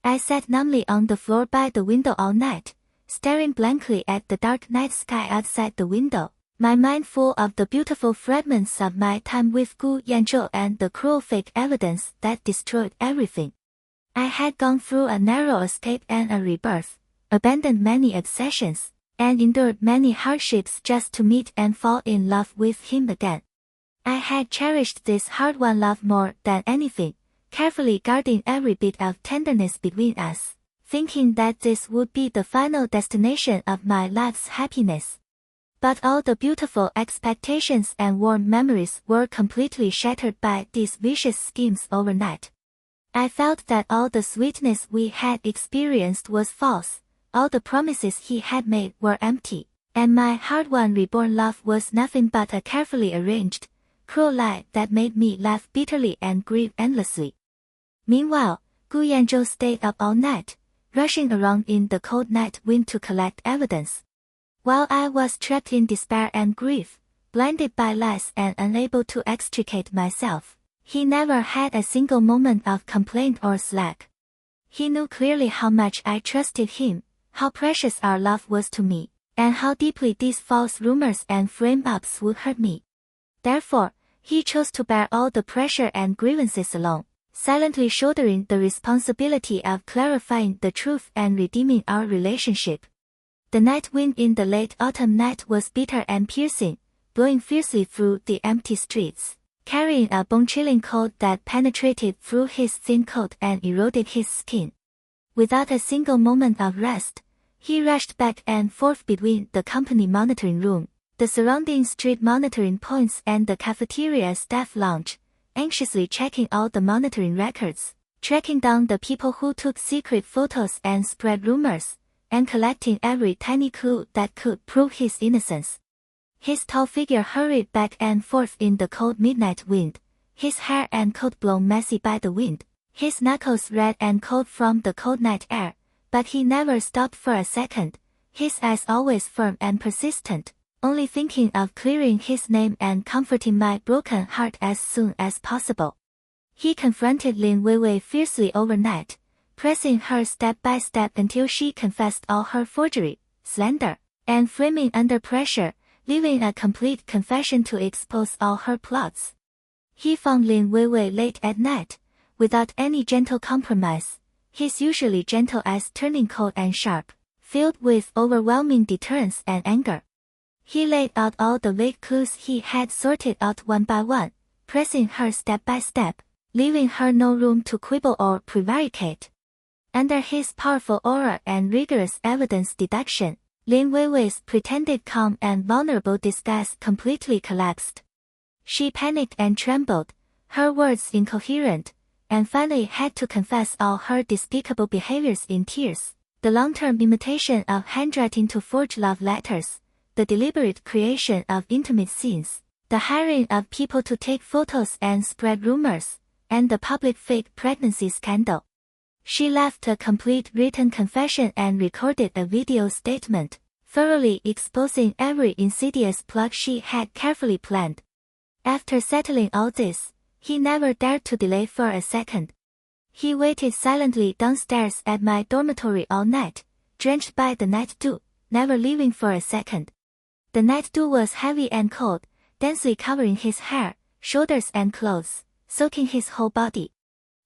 I sat numbly on the floor by the window all night, staring blankly at the dark night sky outside the window, my mind full of the beautiful fragments of my time with Gu Yanzhou and the cruel fake evidence that destroyed everything. I had gone through a narrow escape and a rebirth, abandoned many obsessions, and endured many hardships just to meet and fall in love with him again. I had cherished this hard-won love more than anything, carefully guarding every bit of tenderness between us, thinking that this would be the final destination of my life's happiness. But all the beautiful expectations and warm memories were completely shattered by these vicious schemes overnight. I felt that all the sweetness we had experienced was false, all the promises he had made were empty, and my hard-won reborn love was nothing but a carefully arranged, cruel lie that made me laugh bitterly and grieve endlessly. Meanwhile, Gu Yanzhou stayed up all night, rushing around in the cold night wind to collect evidence. While I was trapped in despair and grief, blinded by lies and unable to extricate myself, he never had a single moment of complaint or slack. He knew clearly how much I trusted him, how precious our love was to me, and how deeply these false rumors and frame-ups would hurt me. Therefore, he chose to bear all the pressure and grievances alone, silently shouldering the responsibility of clarifying the truth and redeeming our relationship. The night wind in the late autumn night was bitter and piercing, blowing fiercely through the empty streets, carrying a bone-chilling cold that penetrated through his thin coat and eroded his skin. Without a single moment of rest, he rushed back and forth between the company monitoring room, the surrounding street monitoring points and the cafeteria staff lounge, anxiously checking all the monitoring records, tracking down the people who took secret photos and spread rumors, and collecting every tiny clue that could prove his innocence. His tall figure hurried back and forth in the cold midnight wind, his hair and coat blown messy by the wind, his knuckles red and cold from the cold night air, but he never stopped for a second, his eyes always firm and persistent, only thinking of clearing his name and comforting my broken heart as soon as possible. He confronted Lin Weiwei fiercely overnight, pressing her step by step until she confessed all her forgery, slander, and framing under pressure, leaving a complete confession to expose all her plots. He found Lin Weiwei late at night, without any gentle compromise, his usually gentle eyes turning cold and sharp, filled with overwhelming deterrence and anger. He laid out all the vague clues he had sorted out one by one, pressing her step by step, leaving her no room to quibble or prevaricate. Under his powerful aura and rigorous evidence deduction, Lin Weiwei's pretended calm and vulnerable disguise completely collapsed. She panicked and trembled, her words incoherent, and finally had to confess all her despicable behaviors in tears, the long-term imitation of handwriting to forge love letters, the deliberate creation of intimate scenes, the hiring of people to take photos and spread rumors, and the public fake pregnancy scandal. She left a complete written confession and recorded a video statement, thoroughly exposing every insidious plot she had carefully planned. After settling all this, he never dared to delay for a second. He waited silently downstairs at my dormitory all night, drenched by the night dew, never leaving for a second. The night dew was heavy and cold, densely covering his hair, shoulders and clothes, soaking his whole body.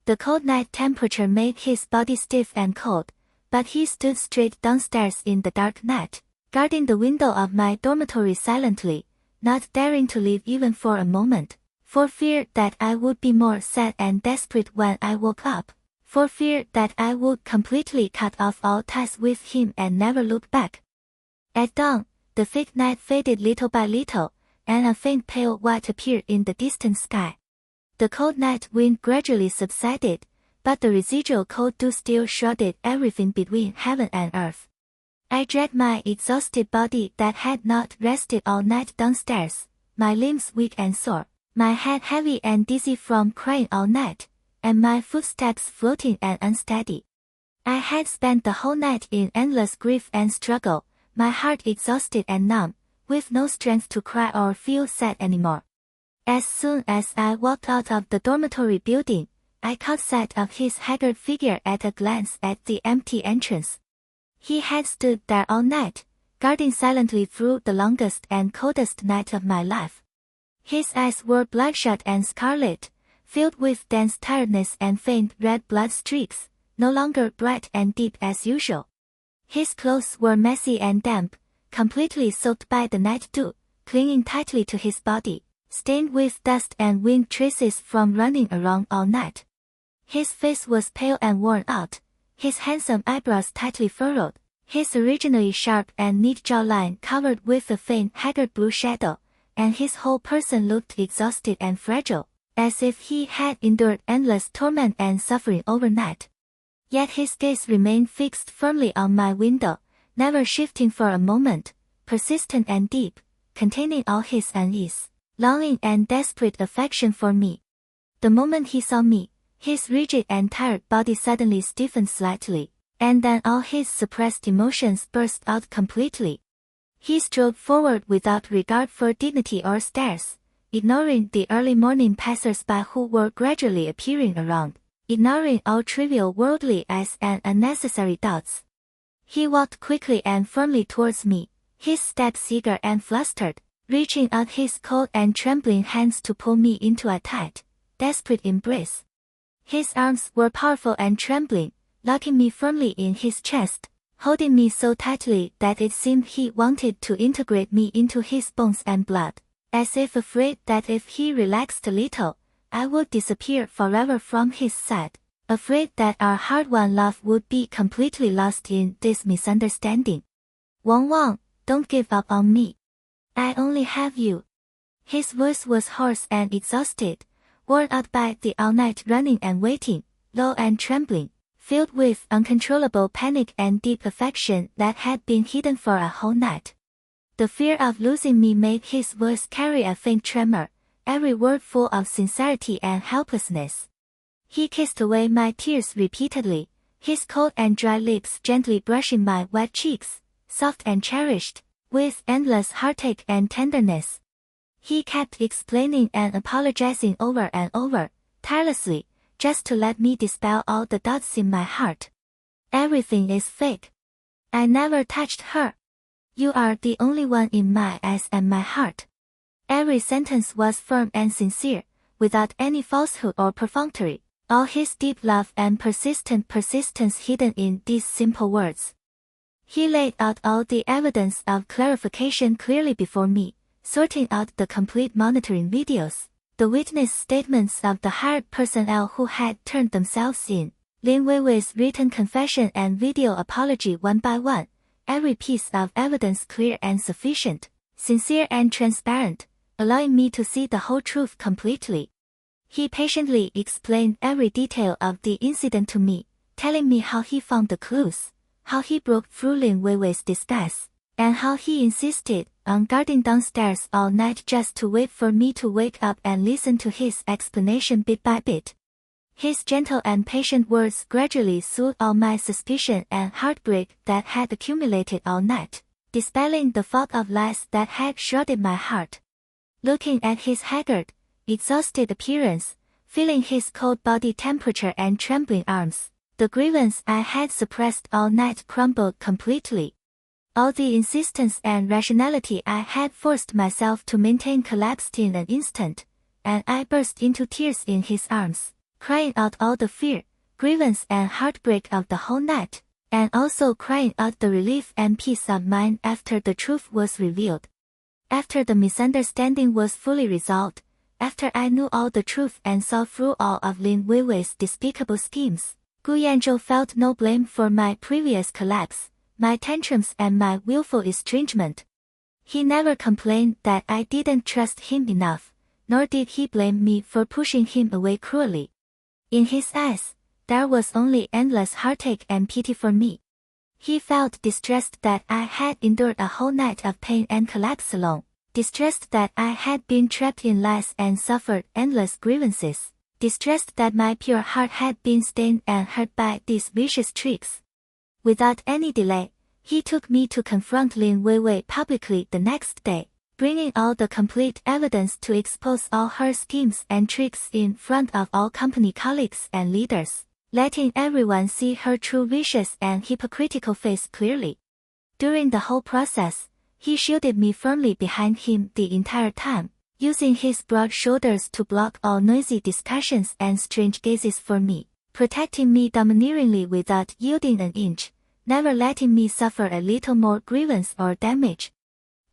The cold night temperature made his body stiff and cold, but he stood straight downstairs in the dark night, guarding the window of my dormitory silently, not daring to leave even for a moment, for fear that I would be more sad and desperate when I woke up, for fear that I would completely cut off all ties with him and never look back. At dawn, the thick night faded little by little, and a faint pale white appeared in the distant sky. The cold night wind gradually subsided, but the residual cold dew still shrouded everything between heaven and earth. I dragged my exhausted body that had not rested all night downstairs, my limbs weak and sore, my head heavy and dizzy from crying all night, and my footsteps floating and unsteady. I had spent the whole night in endless grief and struggle, my heart exhausted and numb, with no strength to cry or feel sad anymore. As soon as I walked out of the dormitory building, I caught sight of his haggard figure at a glance at the empty entrance. He had stood there all night, guarding silently through the longest and coldest night of my life. His eyes were bloodshot and scarlet, filled with dense tiredness and faint red blood streaks, no longer bright and deep as usual. His clothes were messy and damp, completely soaked by the night dew, clinging tightly to his body, stained with dust and wind traces from running around all night. His face was pale and worn out, his handsome eyebrows tightly furrowed, his originally sharp and neat jawline covered with a faint haggard blue shadow, and his whole person looked exhausted and fragile, as if he had endured endless torment and suffering overnight. Yet his gaze remained fixed firmly on my window, never shifting for a moment, persistent and deep, containing all his unease, longing and desperate affection for me. The moment he saw me, his rigid and tired body suddenly stiffened slightly, and then all his suppressed emotions burst out completely. He strode forward without regard for dignity or stares, ignoring the early morning passers-by who were gradually appearing around, ignoring all trivial worldly eyes and unnecessary doubts. He walked quickly and firmly towards me, his steps eager and flustered, reaching out his cold and trembling hands to pull me into a tight, desperate embrace. His arms were powerful and trembling, locking me firmly in his chest, holding me so tightly that it seemed he wanted to integrate me into his bones and blood, as if afraid that if he relaxed a little, I would disappear forever from his side, afraid that our hard-won love would be completely lost in this misunderstanding. Wang, don't give up on me. I only have you. His voice was hoarse and exhausted, worn out by the all-night running and waiting, low and trembling, filled with uncontrollable panic and deep affection that had been hidden for a whole night. The fear of losing me made his voice carry a faint tremor, every word full of sincerity and helplessness. He kissed away my tears repeatedly, his cold and dry lips gently brushing my wet cheeks, soft and cherished, with endless heartache and tenderness. He kept explaining and apologizing over and over, tirelessly, just to let me dispel all the doubts in my heart. Everything is fake. I never touched her. You are the only one in my eyes and my heart. Every sentence was firm and sincere, without any falsehood or perfunctory, all his deep love and persistent persistence hidden in these simple words. He laid out all the evidence of clarification clearly before me, sorting out the complete monitoring videos, the witness statements of the hired personnel who had turned themselves in, Lin Weiwei's written confession and video apology one by one, every piece of evidence clear and sufficient, sincere and transparent, allowing me to see the whole truth completely. He patiently explained every detail of the incident to me, telling me how he found the clues, how he broke through Lin Weiwei's disguise, and how he insisted on guarding downstairs all night just to wait for me to wake up and listen to his explanation bit by bit. His gentle and patient words gradually soothed all my suspicion and heartbreak that had accumulated all night, dispelling the fog of lies that had shrouded my heart. Looking at his haggard, exhausted appearance, feeling his cold body temperature and trembling arms, the grievance I had suppressed all night crumbled completely. All the insistence and rationality I had forced myself to maintain collapsed in an instant, and I burst into tears in his arms, crying out all the fear, grievance and heartbreak of the whole night, and also crying out the relief and peace of mind after the truth was revealed. After the misunderstanding was fully resolved, after I knew all the truth and saw through all of Lin Weiwei's despicable schemes, Gu Yanzhou felt no blame for my previous collapse, my tantrums and my willful estrangement. He never complained that I didn't trust him enough, nor did he blame me for pushing him away cruelly. In his eyes, there was only endless heartache and pity for me. He felt distressed that I had endured a whole night of pain and collapse alone, distressed that I had been trapped in lies and suffered endless grievances, distressed that my pure heart had been stained and hurt by these vicious tricks. Without any delay, he took me to confront Lin Weiwei publicly the next day, bringing all the complete evidence to expose all her schemes and tricks in front of all company colleagues and leaders, letting everyone see her true vicious and hypocritical face clearly. During the whole process, he shielded me firmly behind him the entire time, using his broad shoulders to block all noisy discussions and strange gazes for me, protecting me domineeringly without yielding an inch, never letting me suffer a little more grievance or damage.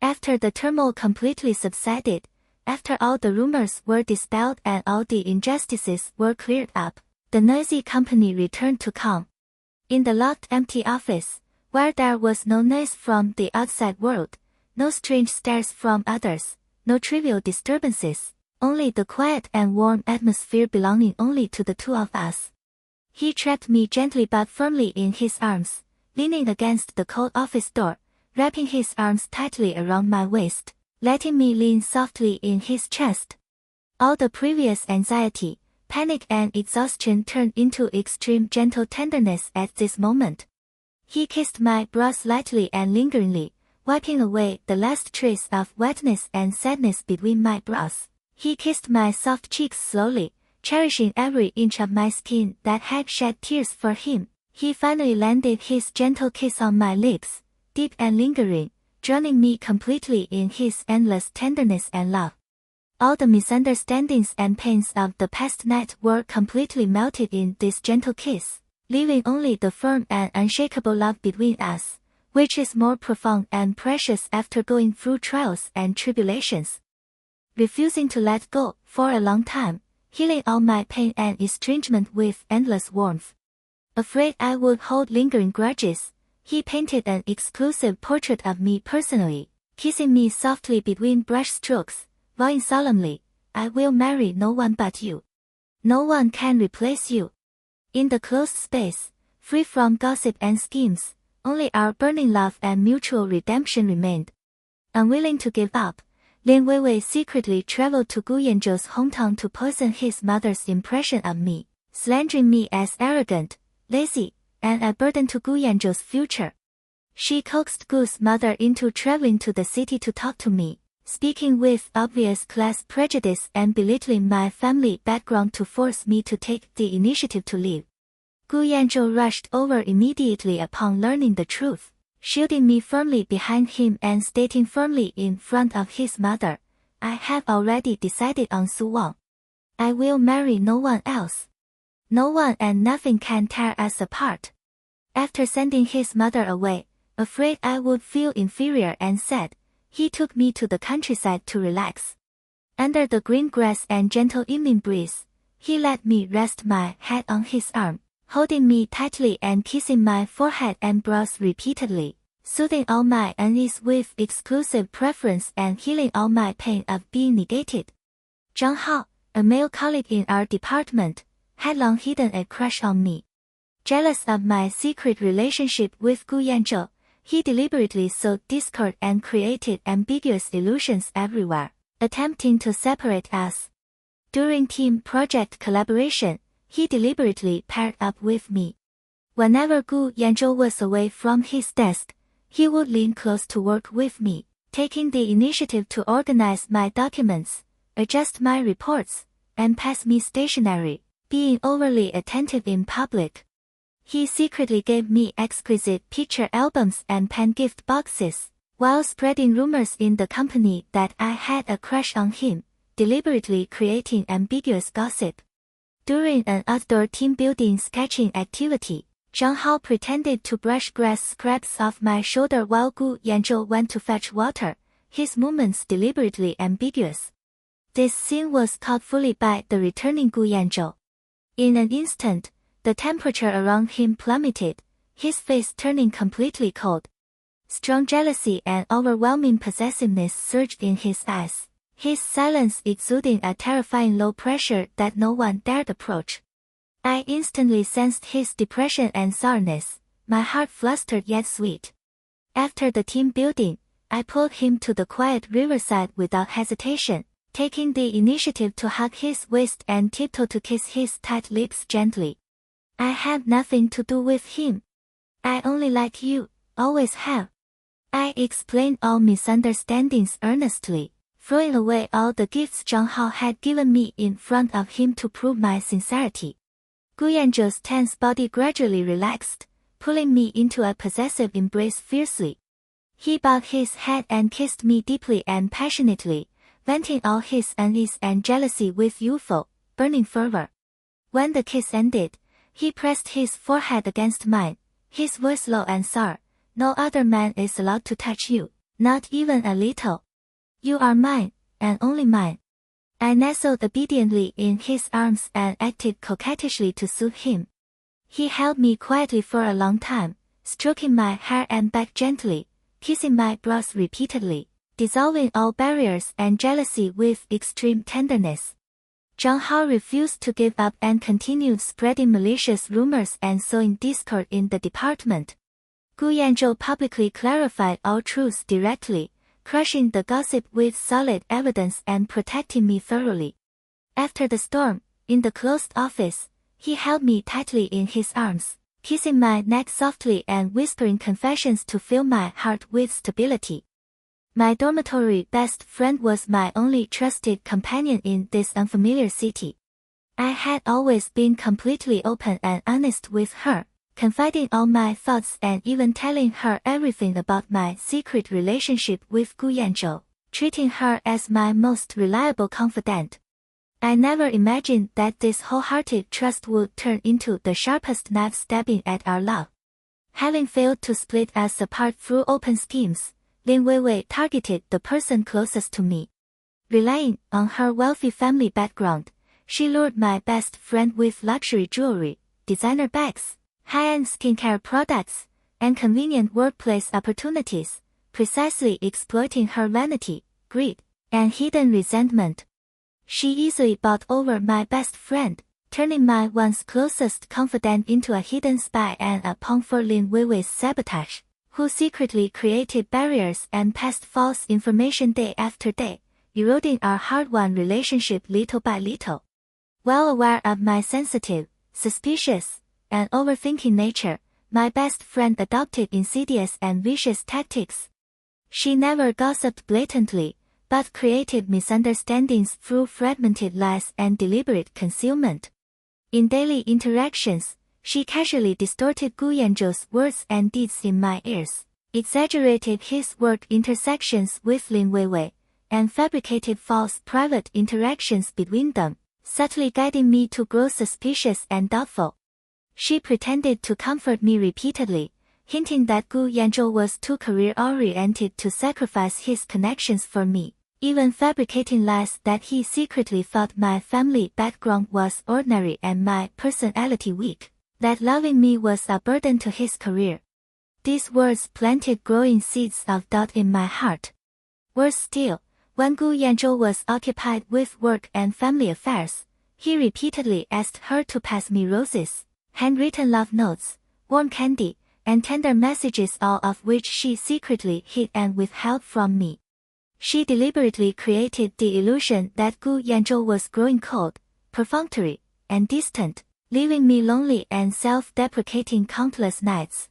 After the turmoil completely subsided, after all the rumors were dispelled and all the injustices were cleared up, the noisy company returned to calm. In the locked empty office, where there was no noise from the outside world, no strange stares from others, no trivial disturbances, only the quiet and warm atmosphere belonging only to the two of us. He trapped me gently but firmly in his arms, leaning against the cold office door, wrapping his arms tightly around my waist, letting me lean softly in his chest. All the previous anxiety, panic and exhaustion turned into extreme gentle tenderness at this moment. He kissed my brows lightly and lingeringly, wiping away the last trace of wetness and sadness between my brows. He kissed my soft cheeks slowly, cherishing every inch of my skin that had shed tears for him. He finally landed his gentle kiss on my lips, deep and lingering, drowning me completely in his endless tenderness and love. All the misunderstandings and pains of the past night were completely melted in this gentle kiss, leaving only the firm and unshakable love between us, which is more profound and precious after going through trials and tribulations. Refusing to let go for a long time, healing all my pain and estrangement with endless warmth. Afraid I would hold lingering grudges, he painted an exclusive portrait of me personally, kissing me softly between brush strokes, vowing solemnly, "I will marry no one but you. No one can replace you." In the closed space, free from gossip and schemes, only our burning love and mutual redemption remained. Unwilling to give up, Lin Weiwei secretly traveled to Gu Yanzhou's hometown to poison his mother's impression of me, slandering me as arrogant, lazy, and a burden to Gu Yanzhou's future. She coaxed Gu's mother into traveling to the city to talk to me, speaking with obvious class prejudice and belittling my family background to force me to take the initiative to leave. Gu Yanzhou rushed over immediately upon learning the truth, shielding me firmly behind him and stating firmly in front of his mother, "I have already decided on Su Wan. I will marry no one else. No one and nothing can tear us apart." After sending his mother away, afraid I would feel inferior and sad, he took me to the countryside to relax. Under the green grass and gentle evening breeze, he let me rest my head on his arm, holding me tightly and kissing my forehead and brows repeatedly, soothing all my unease with exclusive preference and healing all my pain of being negated. Zhang Hao, a male colleague in our department, had long hidden a crush on me. Jealous of my secret relationship with Gu Yanzhou, he deliberately sowed discord and created ambiguous illusions everywhere, attempting to separate us. During team project collaboration, he deliberately paired up with me. Whenever Gu Yanzhou was away from his desk, he would lean close to work with me, taking the initiative to organize my documents, adjust my reports, and pass me stationery, being overly attentive in public. He secretly gave me exquisite picture albums and pen gift boxes, while spreading rumors in the company that I had a crush on him, deliberately creating ambiguous gossip. During an outdoor team building sketching activity, Zhang Hao pretended to brush grass scraps off my shoulder while Gu Yanzhou went to fetch water, his movements deliberately ambiguous. This scene was caught fully by the returning Gu Yanzhou. In an instant, the temperature around him plummeted, his face turning completely cold. Strong jealousy and overwhelming possessiveness surged in his eyes, his silence exuding a terrifying low pressure that no one dared approach. I instantly sensed his depression and sourness, my heart flustered yet sweet. After the team building, I pulled him to the quiet riverside without hesitation, taking the initiative to hug his waist and tiptoe to kiss his tight lips gently. I had nothing to do with him. I only like you, always have. I explained all misunderstandings earnestly, throwing away all the gifts Zhang Hao had given me in front of him to prove my sincerity. Gu Yanzhou's tense body gradually relaxed, pulling me into a possessive embrace fiercely. He bowed his head and kissed me deeply and passionately, venting all his unease and jealousy with youthful, burning fervor. When the kiss ended, he pressed his forehead against mine, his voice low and sour. No other man is allowed to touch you, not even a little. You are mine, and only mine. I nestled obediently in his arms and acted coquettishly to soothe him. He held me quietly for a long time, stroking my hair and back gently, kissing my brows repeatedly, dissolving all barriers and jealousy with extreme tenderness. Zhang Hao refused to give up and continued spreading malicious rumors and sowing discord in the department. Gu Yanzhou publicly clarified all truths directly, crushing the gossip with solid evidence and protecting me thoroughly. After the storm, in the closed office, he held me tightly in his arms, kissing my neck softly and whispering confessions to fill my heart with stability. My dormitory best friend was my only trusted companion in this unfamiliar city. I had always been completely open and honest with her, confiding all my thoughts and even telling her everything about my secret relationship with Gu Yanzhou, treating her as my most reliable confidant. I never imagined that this wholehearted trust would turn into the sharpest knife stabbing at our love. Having failed to split us apart through open schemes, Lin Weiwei targeted the person closest to me. Relying on her wealthy family background, she lured my best friend with luxury jewelry, designer bags, high-end skincare products, and convenient workplace opportunities, precisely exploiting her vanity, greed, and hidden resentment. She easily bought over my best friend, turning my once closest confidant into a hidden spy and a pawn for Lin Weiwei's sabotage, who secretly created barriers and passed false information day after day, eroding our hard-won relationship little by little. Well aware of my sensitive, suspicious, and overthinking nature, my best friend adopted insidious and vicious tactics. She never gossiped blatantly, but created misunderstandings through fragmented lies and deliberate concealment. In daily interactions, she casually distorted Gu Yanzhou's words and deeds in my ears, exaggerated his work intersections with Lin Weiwei, and fabricated false private interactions between them, subtly guiding me to grow suspicious and doubtful. She pretended to comfort me repeatedly, hinting that Gu Yanzhou was too career-oriented to sacrifice his connections for me, even fabricating lies that he secretly thought my family background was ordinary and my personality weak, that loving me was a burden to his career. These words planted growing seeds of doubt in my heart. Worse still, when Gu Yanzhou was occupied with work and family affairs, he repeatedly asked her to pass me roses, handwritten love notes, warm candy, and tender messages, all of which she secretly hid and withheld from me. She deliberately created the illusion that Gu Yanzhou was growing cold, perfunctory, and distant, leaving me lonely and self-deprecating countless nights.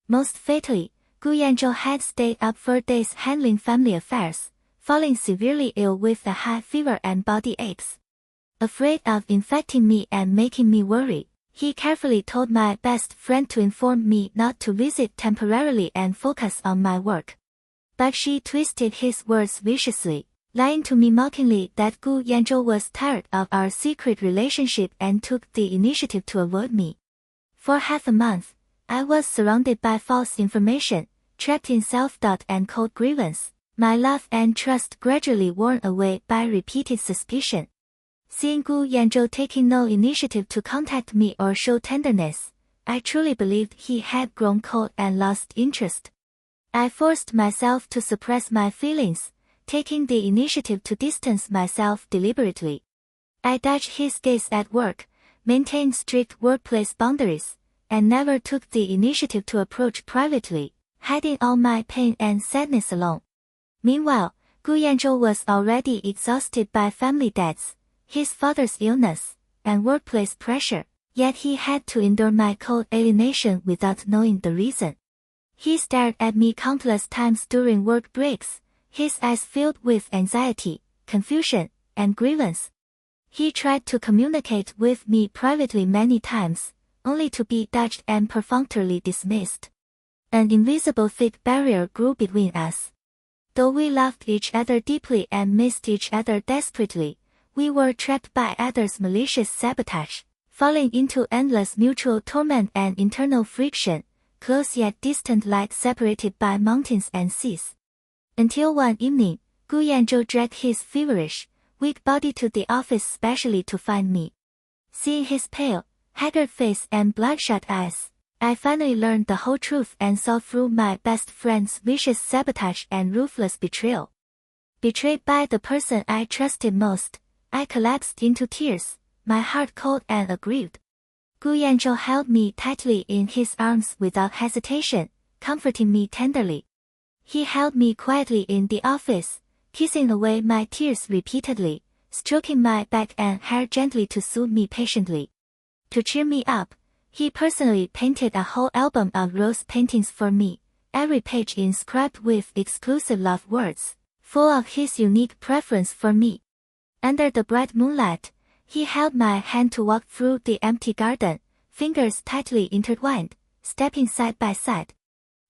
Most fatally, Gu Yanzhou had stayed up for days handling family affairs, falling severely ill with a high fever and body aches. Afraid of infecting me and making me worry, he carefully told my best friend to inform me not to visit temporarily and focus on my work. But she twisted his words viciously, lying to me mockingly that Gu Yanzhou was tired of our secret relationship and took the initiative to avoid me. For half a month, I was surrounded by false information, trapped in self-doubt and cold grievance, my love and trust gradually worn away by repeated suspicion. Seeing Gu Yanzhou taking no initiative to contact me or show tenderness, I truly believed he had grown cold and lost interest. I forced myself to suppress my feelings, taking the initiative to distance myself deliberately. I dodged his gaze at work, maintained strict workplace boundaries, and never took the initiative to approach privately, hiding all my pain and sadness alone. Meanwhile, Gu Yanzhou was already exhausted by family debts, his father's illness, and workplace pressure, yet he had to endure my cold alienation without knowing the reason. He stared at me countless times during work breaks, his eyes filled with anxiety, confusion, and grievance. He tried to communicate with me privately many times, only to be dodged and perfunctorily dismissed. An invisible thick barrier grew between us. Though we loved each other deeply and missed each other desperately, we were trapped by others' malicious sabotage, falling into endless mutual torment and internal friction, close yet distant like separated by mountains and seas. Until one evening, Gu Yanzhou dragged his feverish, weak body to the office specially to find me. Seeing his pale, haggard face and bloodshot eyes, I finally learned the whole truth and saw through my best friend's vicious sabotage and ruthless betrayal. Betrayed by the person I trusted most, I collapsed into tears, my heart cold and aggrieved. Gu Yanzhou held me tightly in his arms without hesitation, comforting me tenderly. He held me quietly in the office, kissing away my tears repeatedly, stroking my back and hair gently to soothe me patiently. To cheer me up, he personally painted a whole album of rose paintings for me, every page inscribed with exclusive love words, full of his unique preference for me. Under the bright moonlight, he held my hand to walk through the empty garden, fingers tightly intertwined, stepping side by side.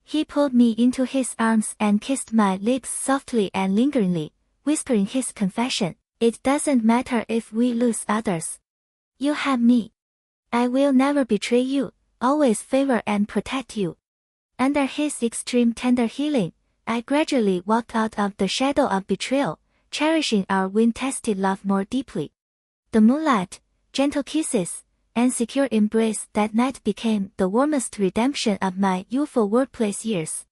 He pulled me into his arms and kissed my lips softly and lingeringly, whispering his confession, "It doesn't matter if we lose others. You have me. I will never betray you, always favor and protect you." Under his extreme tender healing, I gradually walked out of the shadow of betrayal, cherishing our wind-tested love more deeply. The moonlight, gentle kisses, and secure embrace that night became the warmest redemption of my youthful workplace years.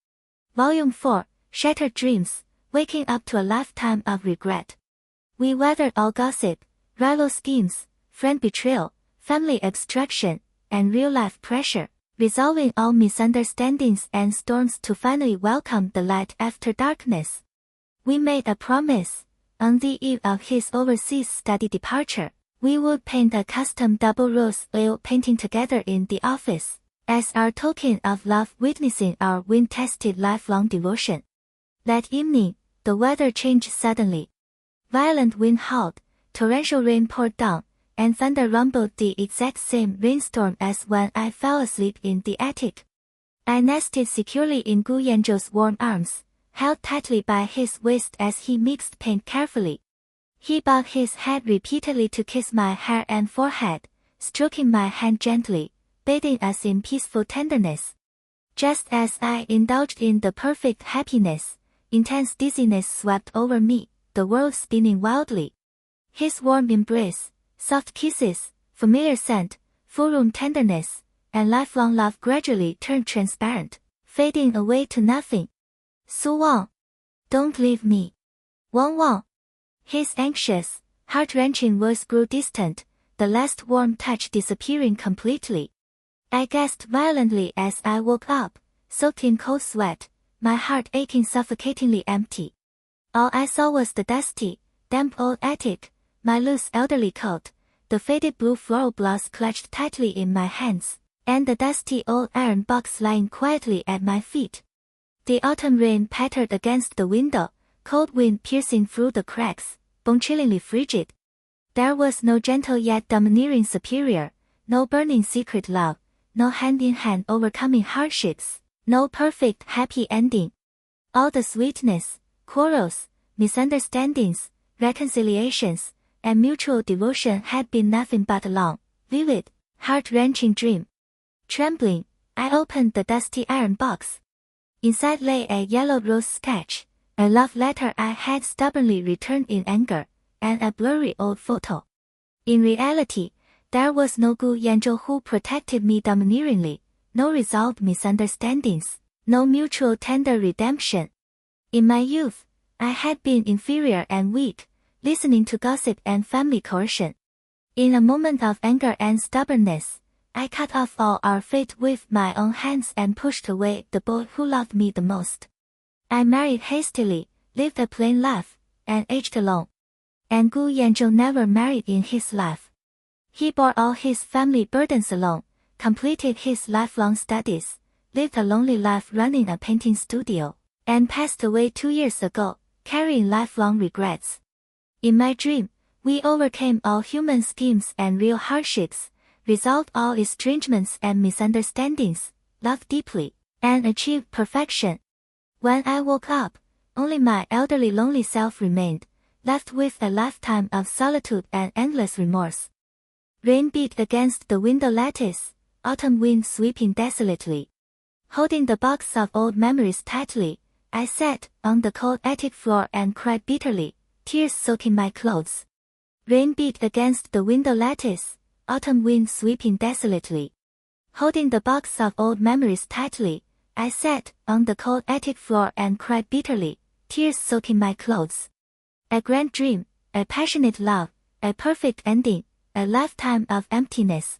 Volume 4, Shattered Dreams, Waking Up to a Lifetime of Regret. We weathered all gossip, rival schemes, friend betrayal, family abstraction, and real-life pressure, resolving all misunderstandings and storms to finally welcome the light after darkness. We made a promise. On the eve of his overseas study departure, we would paint a custom double rose oil painting together in the office, as our token of love witnessing our wind-tested lifelong devotion. That evening, the weather changed suddenly. Violent wind howled, torrential rain poured down, and thunder rumbled the exact same rainstorm as when I fell asleep in the attic. I nested securely in Gu Yanzhou's warm arms, held tightly by his waist as he mixed paint carefully. He bowed his head repeatedly to kiss my hair and forehead, stroking my hand gently, bathing us in peaceful tenderness. Just as I indulged in the perfect happiness, intense dizziness swept over me, the world spinning wildly. His warm embrace, soft kisses, familiar scent, full-room tenderness, and lifelong love gradually turned transparent, fading away to nothing. "Su Wan, don't leave me. Wang." His anxious, heart-wrenching voice grew distant, the last warm touch disappearing completely. I gasped violently as I woke up, soaked in cold sweat, my heart aching suffocatingly empty. All I saw was the dusty, damp old attic, my loose elderly coat, the faded blue floral blouse clutched tightly in my hands, and the dusty old iron box lying quietly at my feet. The autumn rain pattered against the window, cold wind piercing through the cracks, bone-chillingly frigid. There was no gentle yet domineering superior, no burning secret love, no hand-in-hand overcoming hardships, no perfect happy ending. All the sweetness, quarrels, misunderstandings, reconciliations, and mutual devotion had been nothing but a long, vivid, heart-wrenching dream. Trembling, I opened the dusty iron box. Inside lay a yellow rose sketch, a love letter I had stubbornly returned in anger, and a blurry old photo. In reality, there was no Gu Yanzhou who protected me domineeringly, no resolved misunderstandings, no mutual tender redemption. In my youth, I had been inferior and weak, listening to gossip and family coercion. In a moment of anger and stubbornness, I cut off all our fate with my own hands and pushed away the boy who loved me the most. I married hastily, lived a plain life, and aged alone. And Gu Yanzhou never married in his life. He bore all his family burdens alone, completed his lifelong studies, lived a lonely life running a painting studio, and passed away 2 years ago, carrying lifelong regrets. In my dream, we overcame all human schemes and real hardships, resolved all estrangements and misunderstandings, loved deeply, and achieved perfection. When I woke up, only my elderly lonely self remained, left with a lifetime of solitude and endless remorse. Rain beat against the window lattice, autumn wind sweeping desolately. Holding the box of old memories tightly, I sat on the cold attic floor and cried bitterly, tears soaking my clothes. Rain beat against the window lattice, autumn wind sweeping desolately. Holding the box of old memories tightly, I sat on the cold attic floor and cried bitterly, tears soaking my clothes. A grand dream, a passionate love, a perfect ending, a lifetime of emptiness.